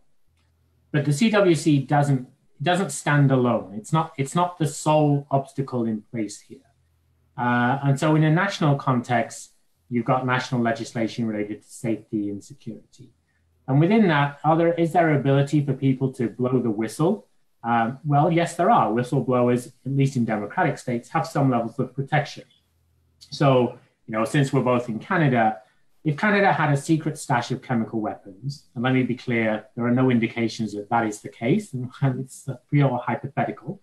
But the CWC doesn't stand alone. It's not the sole obstacle in place here. And so in a national context, you've got national legislation related to safety and security. And within that, is there ability for people to blow the whistle? Well, yes, there are. Whistleblowers, at least in democratic states, have some levels of protection. So, since we're both in Canada, if Canada had a secret stash of chemical weapons, and let me be clear, there are no indications that that is the case, and it's real hypothetical.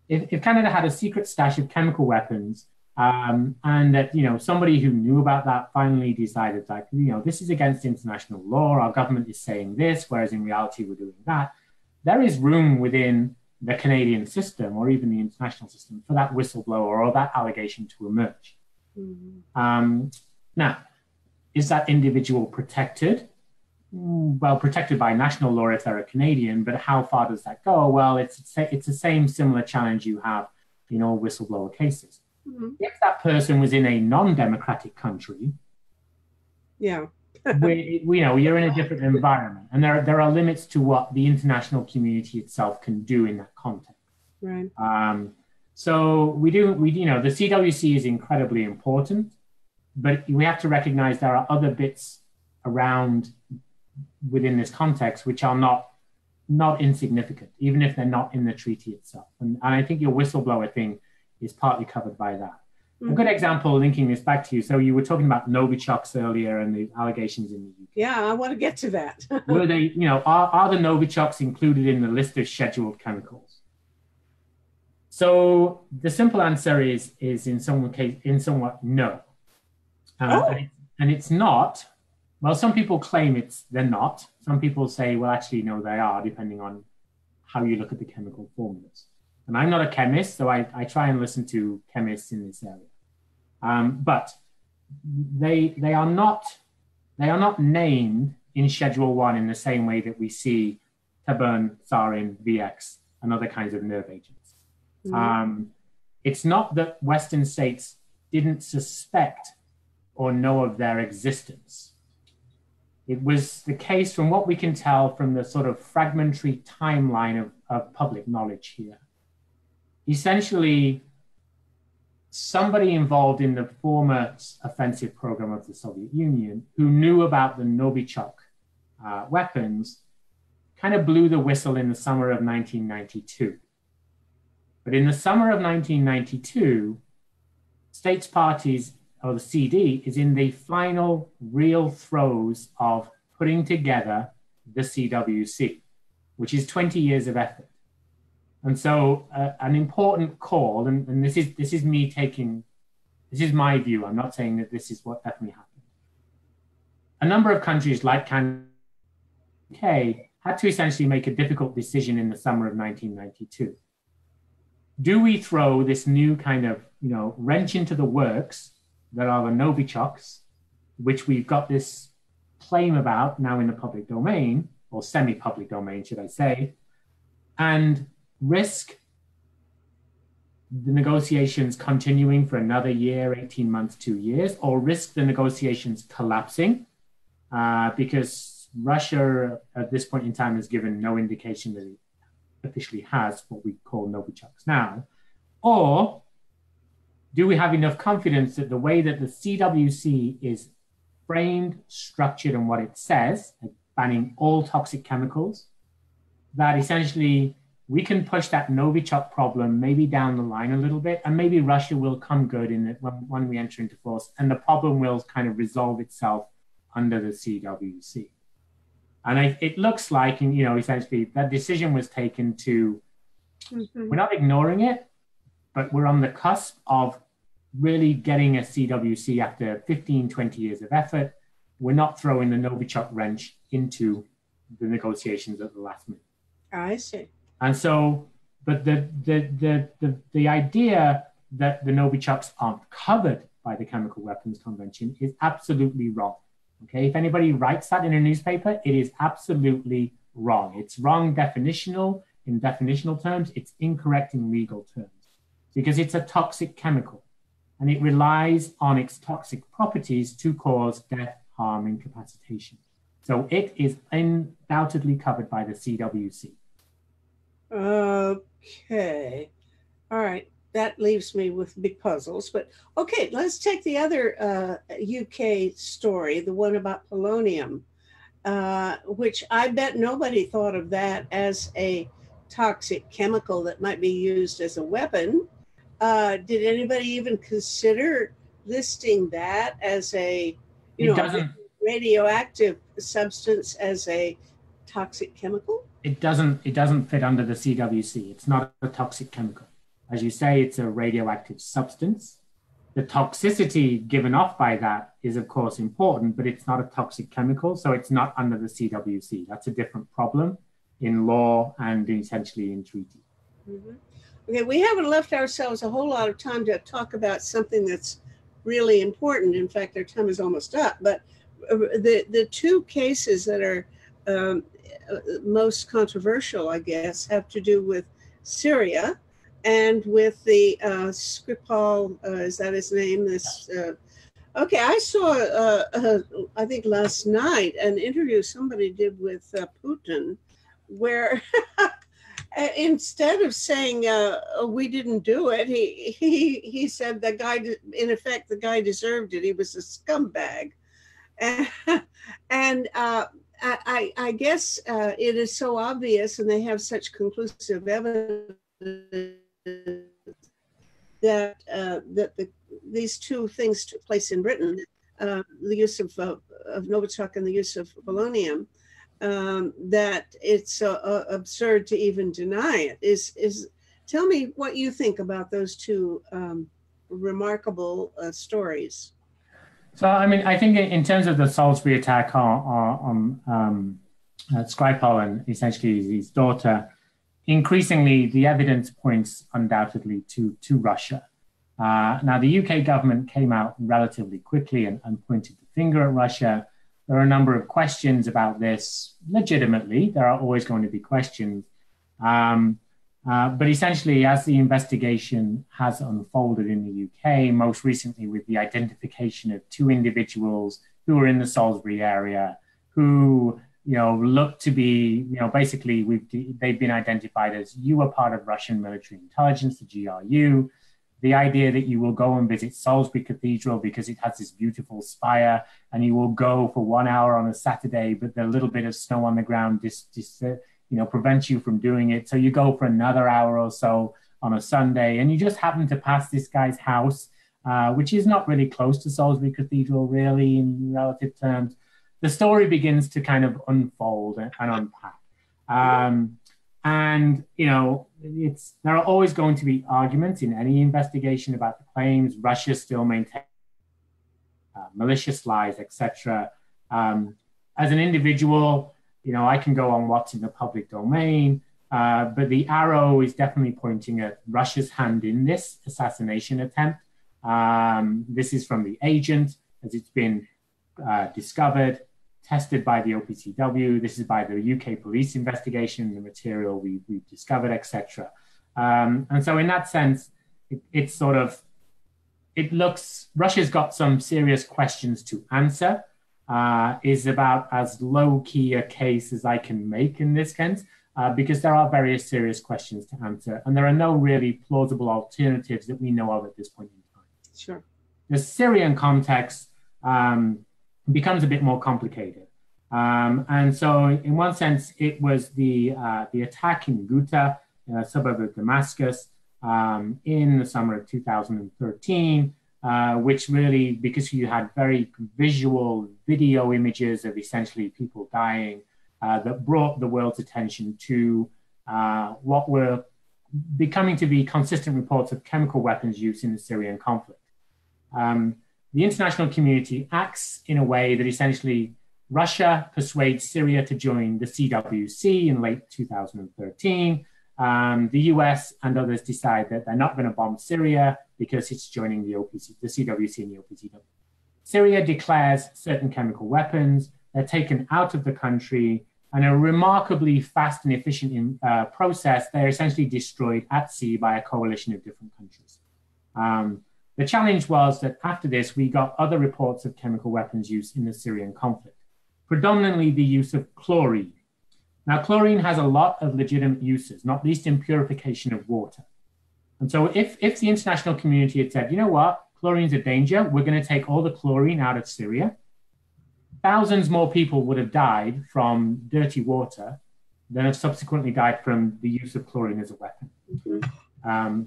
If Canada had a secret stash of chemical weapons, and that somebody who knew about that finally decided that this is against international law, our government is saying this, whereas in reality we're doing that, there is room within the Canadian system or even the international system for that whistleblower or that allegation to emerge. Mm-hmm. Now, is that individual protected? Well, protected by national law if they're a Canadian, but how far does that go? Well, it's the same similar challenge you have in all whistleblower cases. Mm-hmm. If that person was in a non-democratic country, yeah, you're in a different environment, and there are limits to what the international community itself can do in that context. Right. So the CWC is incredibly important, but we have to recognize there are other bits around within this context which are not insignificant, even if they're not in the treaty itself. And I think your whistleblower thing is partly covered by that. Mm-hmm. A good example, linking this back to you. So you were talking about Novichoks earlier and the allegations in the UK. Yeah, I want to get to that. Were they, are the Novichoks included in the list of scheduled chemicals? So the simple answer is in somewhat no. And it's not. Well, some people claim they're not. Some people say, well, actually, no, they are, depending on how you look at the chemical formulas. And I'm not a chemist, so I try and listen to chemists in this area. But they are not named in Schedule 1 in the same way that we see heparin, sarin, VX, and other kinds of nerve agents. Mm-hmm. It's not that Western states didn't suspect or know of their existence. It was the case, from what we can tell from the sort of fragmentary timeline of public knowledge here. Essentially, somebody involved in the former offensive program of the Soviet Union who knew about the Novichok weapons kind of blew the whistle in the summer of 1992. But in the summer of 1992, states parties, or the CD, is in the final real throes of putting together the CWC, which is 20 years of effort. And so an important call, and this is my view, I'm not saying that this is what definitely happened. A number of countries like Canada, UK, had to essentially make a difficult decision in the summer of 1992. Do we throw this new kind of, wrench into the works that are the Novichoks, which we've got this claim about now in the public domain, or semi-public domain, should I say, and risk the negotiations continuing for another year, 18 months, 2 years, or risk the negotiations collapsing because Russia at this point in time has given no indication that it officially has what we call Novichoks now, or do we have enough confidence that the way that the CWC is framed, structured, and what it says, like banning all toxic chemicals, that essentially we can push that Novichok problem maybe down the line a little bit, and maybe Russia will come good in it when we enter into force, and the problem will kind of resolve itself under the CWC. And it looks like, essentially that decision was taken to, we're not ignoring it, but we're on the cusp of really getting a CWC after 15, 20 years of effort. We're not throwing the Novichok wrench into the negotiations at the last minute. I see. And so, but the idea that the Novichoks aren't covered by the Chemical Weapons Convention is absolutely wrong. Okay, if anybody writes that in a newspaper, it is absolutely wrong. It's wrong in definitional terms. It's incorrect in legal terms because it's a toxic chemical and it relies on its toxic properties to cause death, harm, incapacitation. So it is undoubtedly covered by the CWC. Okay. All right. That leaves me with big puzzles. But okay, let's take the other UK story, the one about polonium, which I bet nobody thought of that as a toxic chemical that might be used as a weapon. Did anybody even consider listing that as a, radioactive substance as a toxic chemical? It doesn't fit under the CWC. It's not a toxic chemical. As you say, it's a radioactive substance. The toxicity given off by that is, of course, important, but it's not a toxic chemical, so it's not under the CWC. That's a different problem in law and essentially in treaty. Mm-hmm. Okay, we haven't left ourselves a whole lot of time to talk about something that's really important. In fact, our time is almost up, but the two cases that are most controversial, I guess, have to do with Syria and with the Skripal, is that his name? Okay, I saw, I think last night, an interview somebody did with Putin, where instead of saying we didn't do it, he said the guy, in effect, the guy deserved it. He was a scumbag, and I guess it is so obvious, and they have such conclusive evidence that these two things took place in Britain, the use of Novichok and the use of polonium, that it's absurd to even deny it. Tell me what you think about those two remarkable stories. So, I think in terms of the Salisbury attack on Skripal and essentially his daughter, increasingly the evidence points undoubtedly to Russia. Now, the UK government came out relatively quickly and pointed the finger at Russia. There are a number of questions about this legitimately. There are always going to be questions. But essentially, as the investigation has unfolded in the UK, most recently with the identification of two individuals who were in the Salisbury area, who look to be, basically they've been identified as you were part of Russian military intelligence, the GRU. The idea that you will go and visit Salisbury Cathedral because it has this beautiful spire, and you will go for 1 hour on a Saturday, but the little bit of snow on the ground prevents you from doing it. So you go for another hour or so on a Sunday, and you just happen to pass this guy's house, which is not really close to Salisbury Cathedral, really, in relative terms. The story begins to kind of unfold and unpack. There are always going to be arguments in any investigation about the claims. Russia still maintains malicious lies, etc. As an individual, I can go on what's in the public domain, but the arrow is definitely pointing at Russia's hand in this assassination attempt. This is from the agent, as it's been discovered, tested by the OPCW. This is by the UK police investigation, the material we've discovered, etc. And so in that sense, it's sort of, it looks, Russia's got some serious questions to answer, is about as low-key a case as I can make in this sense, because there are various serious questions to answer, and there are no really plausible alternatives that we know of at this point in time. Sure. The Syrian context becomes a bit more complicated. And so in one sense, it was the attack in Ghouta, a suburb of Damascus, in the summer of 2013, which really, because you had very visual video images of essentially people dying, that brought the world's attention to what were becoming to be consistent reports of chemical weapons use in the Syrian conflict. The international community acts in a way that essentially Russia persuades Syria to join the CWC in late 2013. The US and others decide that they're not going to bomb Syria because it's joining the CWC and the OPCW. Syria declares certain chemical weapons. They're taken out of the country, and a remarkably fast and efficient process, they're essentially destroyed at sea by a coalition of different countries. The challenge was that after this, we got other reports of chemical weapons use in the Syrian conflict, predominantly the use of chlorine. Now, chlorine has a lot of legitimate uses, not least in purification of water. And so if the international community had said, you know what, chlorine's a danger, we're going to take all the chlorine out of Syria, thousands more people would have died from dirty water than have subsequently died from the use of chlorine as a weapon. Mm-hmm.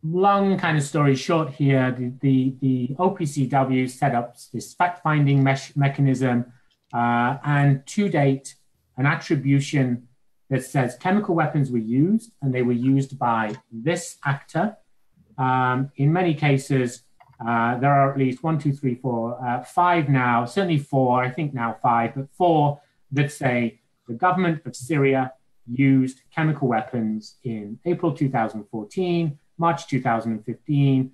Long kind of story short here, the OPCW set up this fact-finding mechanism, and to date, an attribution that says chemical weapons were used, and they were used by this actor. In many cases, there are at least 5 now, certainly 4, I think now 5, but 4 that say the government of Syria used chemical weapons in April 2014, March 2015,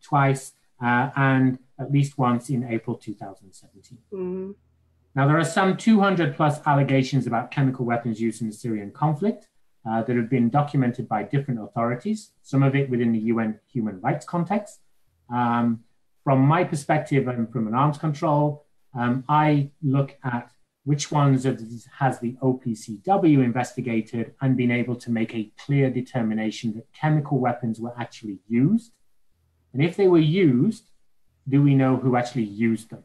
twice, and at least once in April 2017. Mm-hmm. Now, there are some 200 plus allegations about chemical weapons use in the Syrian conflict that have been documented by different authorities, some of it within the UN human rights context. From my perspective and from an arms control, I look at which ones has the OPCW investigated and been able to make a clear determination that chemical weapons were actually used. And if they were used, do we know who actually used them?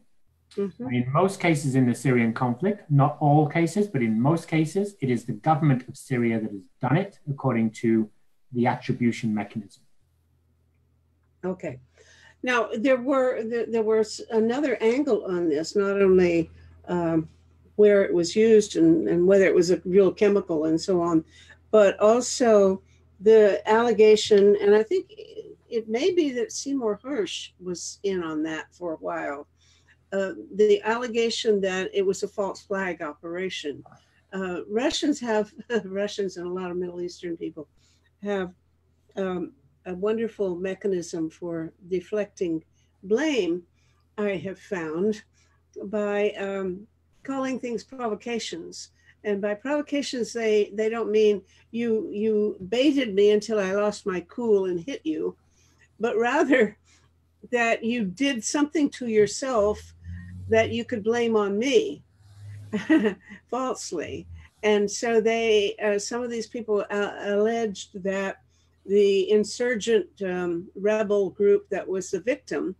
Mm-hmm. In most cases in the Syrian conflict, not all cases, but in most cases, it is the government of Syria that has done it according to the attribution mechanism. Okay. Now, there was another angle on this, not only where it was used and whether it was a real chemical and so on, but also the allegation, and I think it may be that Seymour Hersh was in on that for a while, the allegation that it was a false flag operation. Russians and a lot of Middle Eastern people have a wonderful mechanism for deflecting blame, I have found, by calling things provocations. And by provocations, they don't mean you baited me until I lost my cool and hit you, but rather that you did something to yourself that you could blame on me falsely. And so some of these people alleged that the insurgent rebel group that was the victim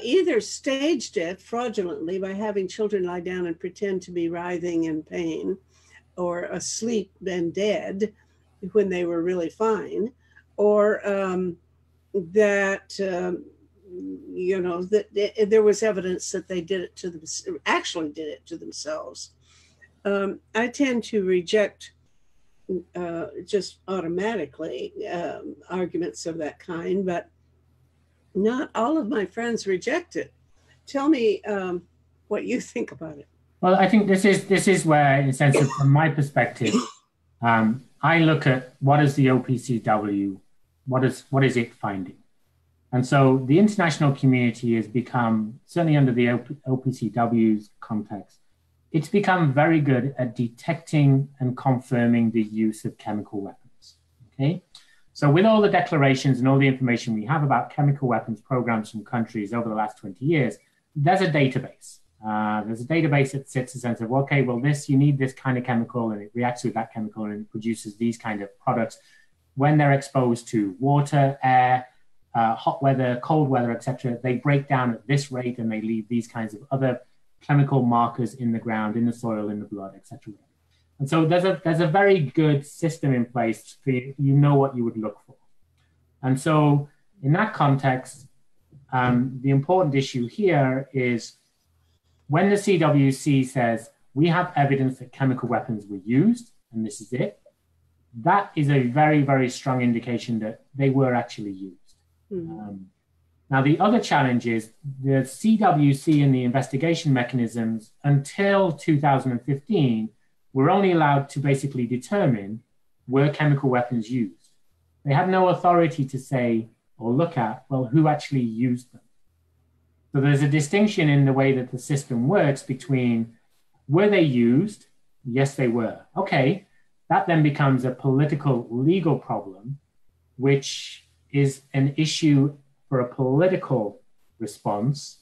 either staged it fraudulently by having children lie down and pretend to be writhing in pain or asleep and dead when they were really fine, or that there was evidence that they did it to them, actually did it to themselves. I tend to reject just automatically arguments of that kind, but not all of my friends reject it. Tell me what you think about it. Well, I think this is where, in a sense, from my perspective, I look at what is the OPCW, what is it finding, and so the international community has become, certainly under the OPCW's context, it's become very good at detecting and confirming the use of chemical weapons. Okay, So with all the declarations and all the information we have about chemical weapons programs from countries over the last 20 years, there's a database. There's a database that sits in the sense of, okay, well, you need this kind of chemical and it reacts with that chemical and it produces these kind of products. When they're exposed to water, air, hot weather, cold weather, etc., they break down at this rate and they leave these kinds of other chemical markers in the ground, in the soil, in the blood, etc. And so there's a very good system in place for you know what you would look for. And so in that context, the important issue here is when the CWC says we have evidence that chemical weapons were used, and this is it, that is a very, very strong indication that they were actually used. Mm-hmm. Now, the other challenge is the CWC and the investigation mechanisms until 2015 were only allowed to basically determine were chemical weapons used. They had no authority to say or look at, well, who actually used them. So there's a distinction in the way that the system works between were they used? Yes, they were. Okay, that then becomes a political legal problem, which is an issue for a political response,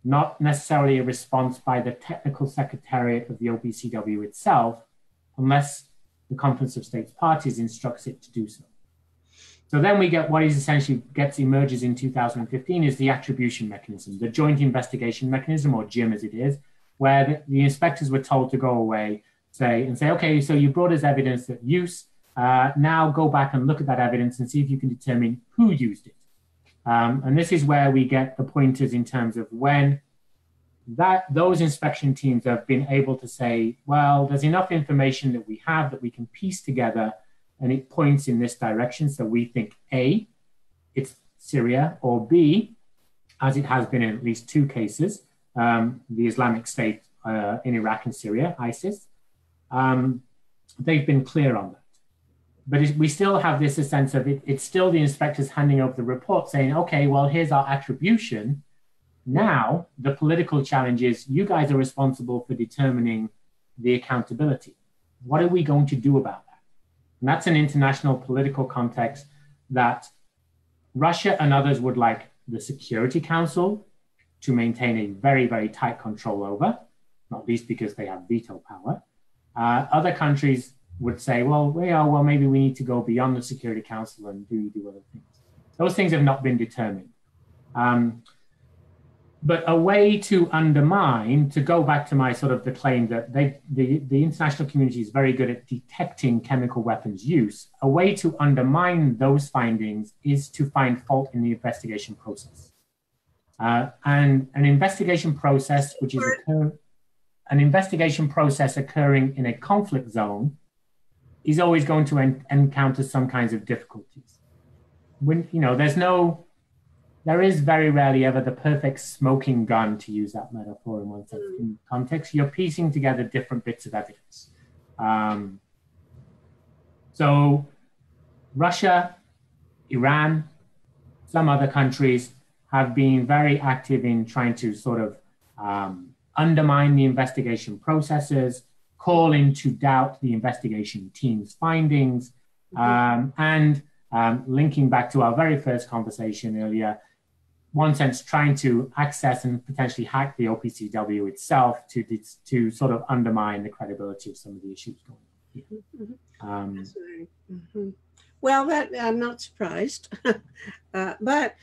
not necessarily a response by the technical secretariat of the OPCW itself, unless the Conference of States Parties instructs it to do so. So then we get what is essentially emerges in 2015 is the attribution mechanism, the joint investigation mechanism, or JIM as it is, where the inspectors were told to go away, say, okay, so you brought us evidence that use, now go back and look at that evidence and see if you can determine who used it. And this is where we get the pointers in terms of when those inspection teams have been able to say, well, there's enough information that we have that we can piece together and it points in this direction. So we think A, it's Syria, or B, as it has been in at least two cases, the Islamic State in Iraq and Syria, ISIS, they've been clear on that. But we still have this sense of it's still the inspectors handing over the report saying, okay, well, here's our attribution. Now, the political challenge is you guys are responsible for determining the accountability. What are we going to do about that? And that's an international political context that Russia and others would like the Security Council to maintain a very, very tight control over, not least because they have veto power. Other countries would say, well, maybe we need to go beyond the Security Council and do other things. Those things have not been determined. But a way to undermine, to go back to my sort of the claim that the international community is very good at detecting chemical weapons use, a way to undermine those findings is to find fault in the investigation process. And an investigation process, which is an investigation process occurring in a conflict zone, is always going to encounter some kinds of difficulties. When, there is very rarely ever the perfect smoking gun, to use that metaphor in one sense. In context, you're piecing together different bits of evidence. So Russia, Iran, some other countries have been very active in trying to sort of undermine the investigation processes, call into doubt the investigation team's findings, and linking back to our very first conversation earlier, one sense trying to access and potentially hack the OPCW itself to sort of undermine the credibility of some of the issues going on here. Well, that I'm not surprised, but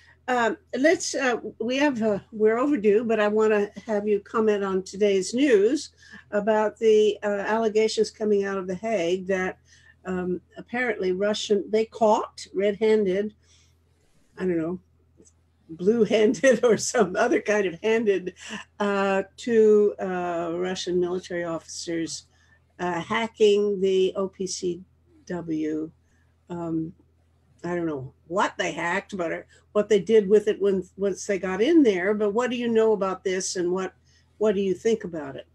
let's we're overdue, but I want to have you comment on today's news about the allegations coming out of The Hague that apparently they caught red-handed, I don't know, blue-handed or some other kind of handed two Russian military officers hacking the OPCW. I don't know what they hacked, but what they did with it once they got in there. But what do you know about this, and what do you think about it?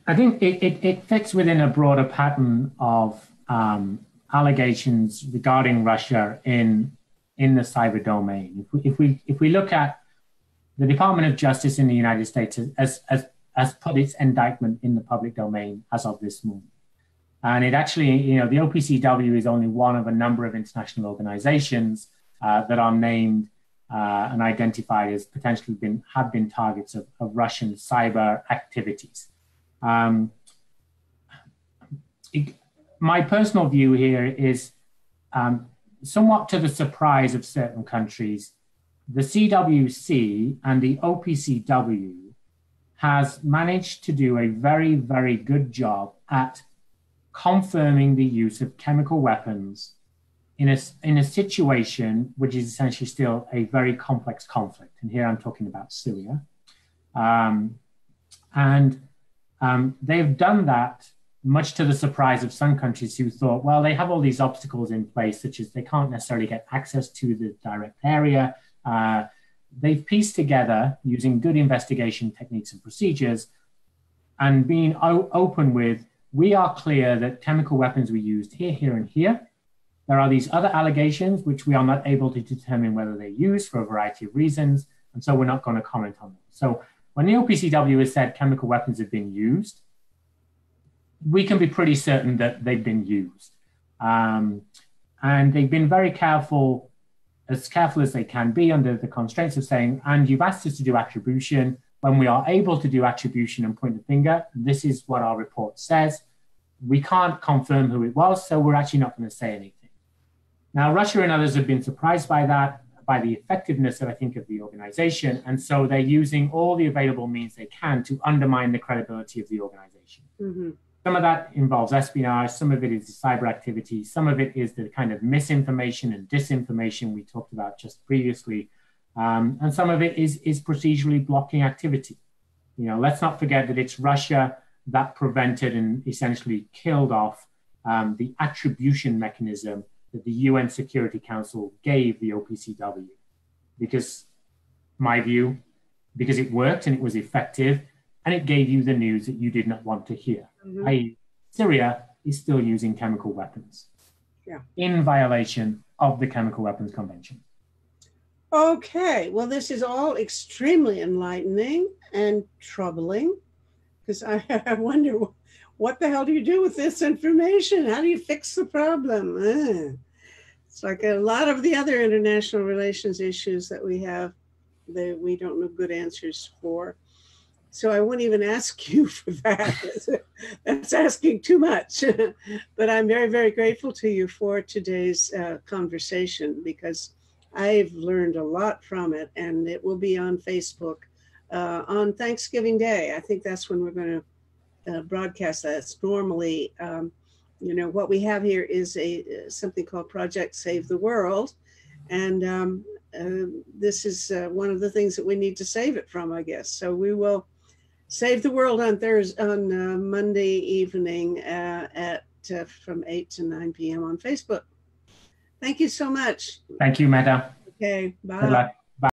I think it fits within a broader pattern of allegations regarding Russia in the cyber domain. If we look at the Department of Justice in the United States as put its indictment in the public domain as of this morning. And it actually, you know, the OPCW is only one of a number of international organizations that are named and identified as potentially have been targets of Russian cyber activities. My personal view here is somewhat to the surprise of certain countries, the CWC and the OPCW has managed to do a very, very good job at confirming the use of chemical weapons in a situation which is essentially still a very complex conflict. And here I'm talking about Syria. They've done that much to the surprise of some countries who thought, well, they have all these obstacles in place, such as they can't necessarily get access to the direct area. They've pieced together, using good investigation techniques and procedures, and being open with, we are clear that chemical weapons were used here, here, and here. There are these other allegations which we are not able to determine whether they're used for a variety of reasons, and so we're not going to comment on them. So when the OPCW has said chemical weapons have been used, we can be pretty certain that they've been used. And they've been very careful as they can be under the constraints of saying, and you've asked us to do attribution. When we are able to do attribution and point the finger, this is what our report says. We can't confirm who it was, so we're actually not going to say anything. Now, Russia and others have been surprised by that, by the effectiveness, I think, of the organization. And so they're using all the available means they can to undermine the credibility of the organization. Mm-hmm. Some of that involves espionage, some of it is cyber activity, some of it is the kind of misinformation and disinformation we talked about just previously, and some of it is procedurally blocking activity. You know, let's not forget that it's Russia that prevented and essentially killed off the attribution mechanism that the UN Security Council gave the OPCW. Because, my view, because it worked and it was effective, and it gave you the news that you did not want to hear. Mm-hmm. i.e., Syria is still using chemical weapons in violation of the Chemical Weapons Convention. Okay, well, this is all extremely enlightening and troubling, because I wonder, what the hell do you do with this information? How do you fix the problem? It's like a lot of the other international relations issues that we have that we don't know good answers for. So I wouldn't even ask you for that. That's asking too much. But I'm very, very grateful to you for today's conversation, because I've learned a lot from it, and it will be on Facebook on Thanksgiving Day. I think that's when we're going to broadcast that. It's normally, you know, what we have here is something called Project Save the World. And this is one of the things that we need to save it from, I guess. So we will save the world on Monday evening from 8 to 9 p.m. on Facebook. Thank you so much. Thank you, Metta. Okay, bye. Good luck.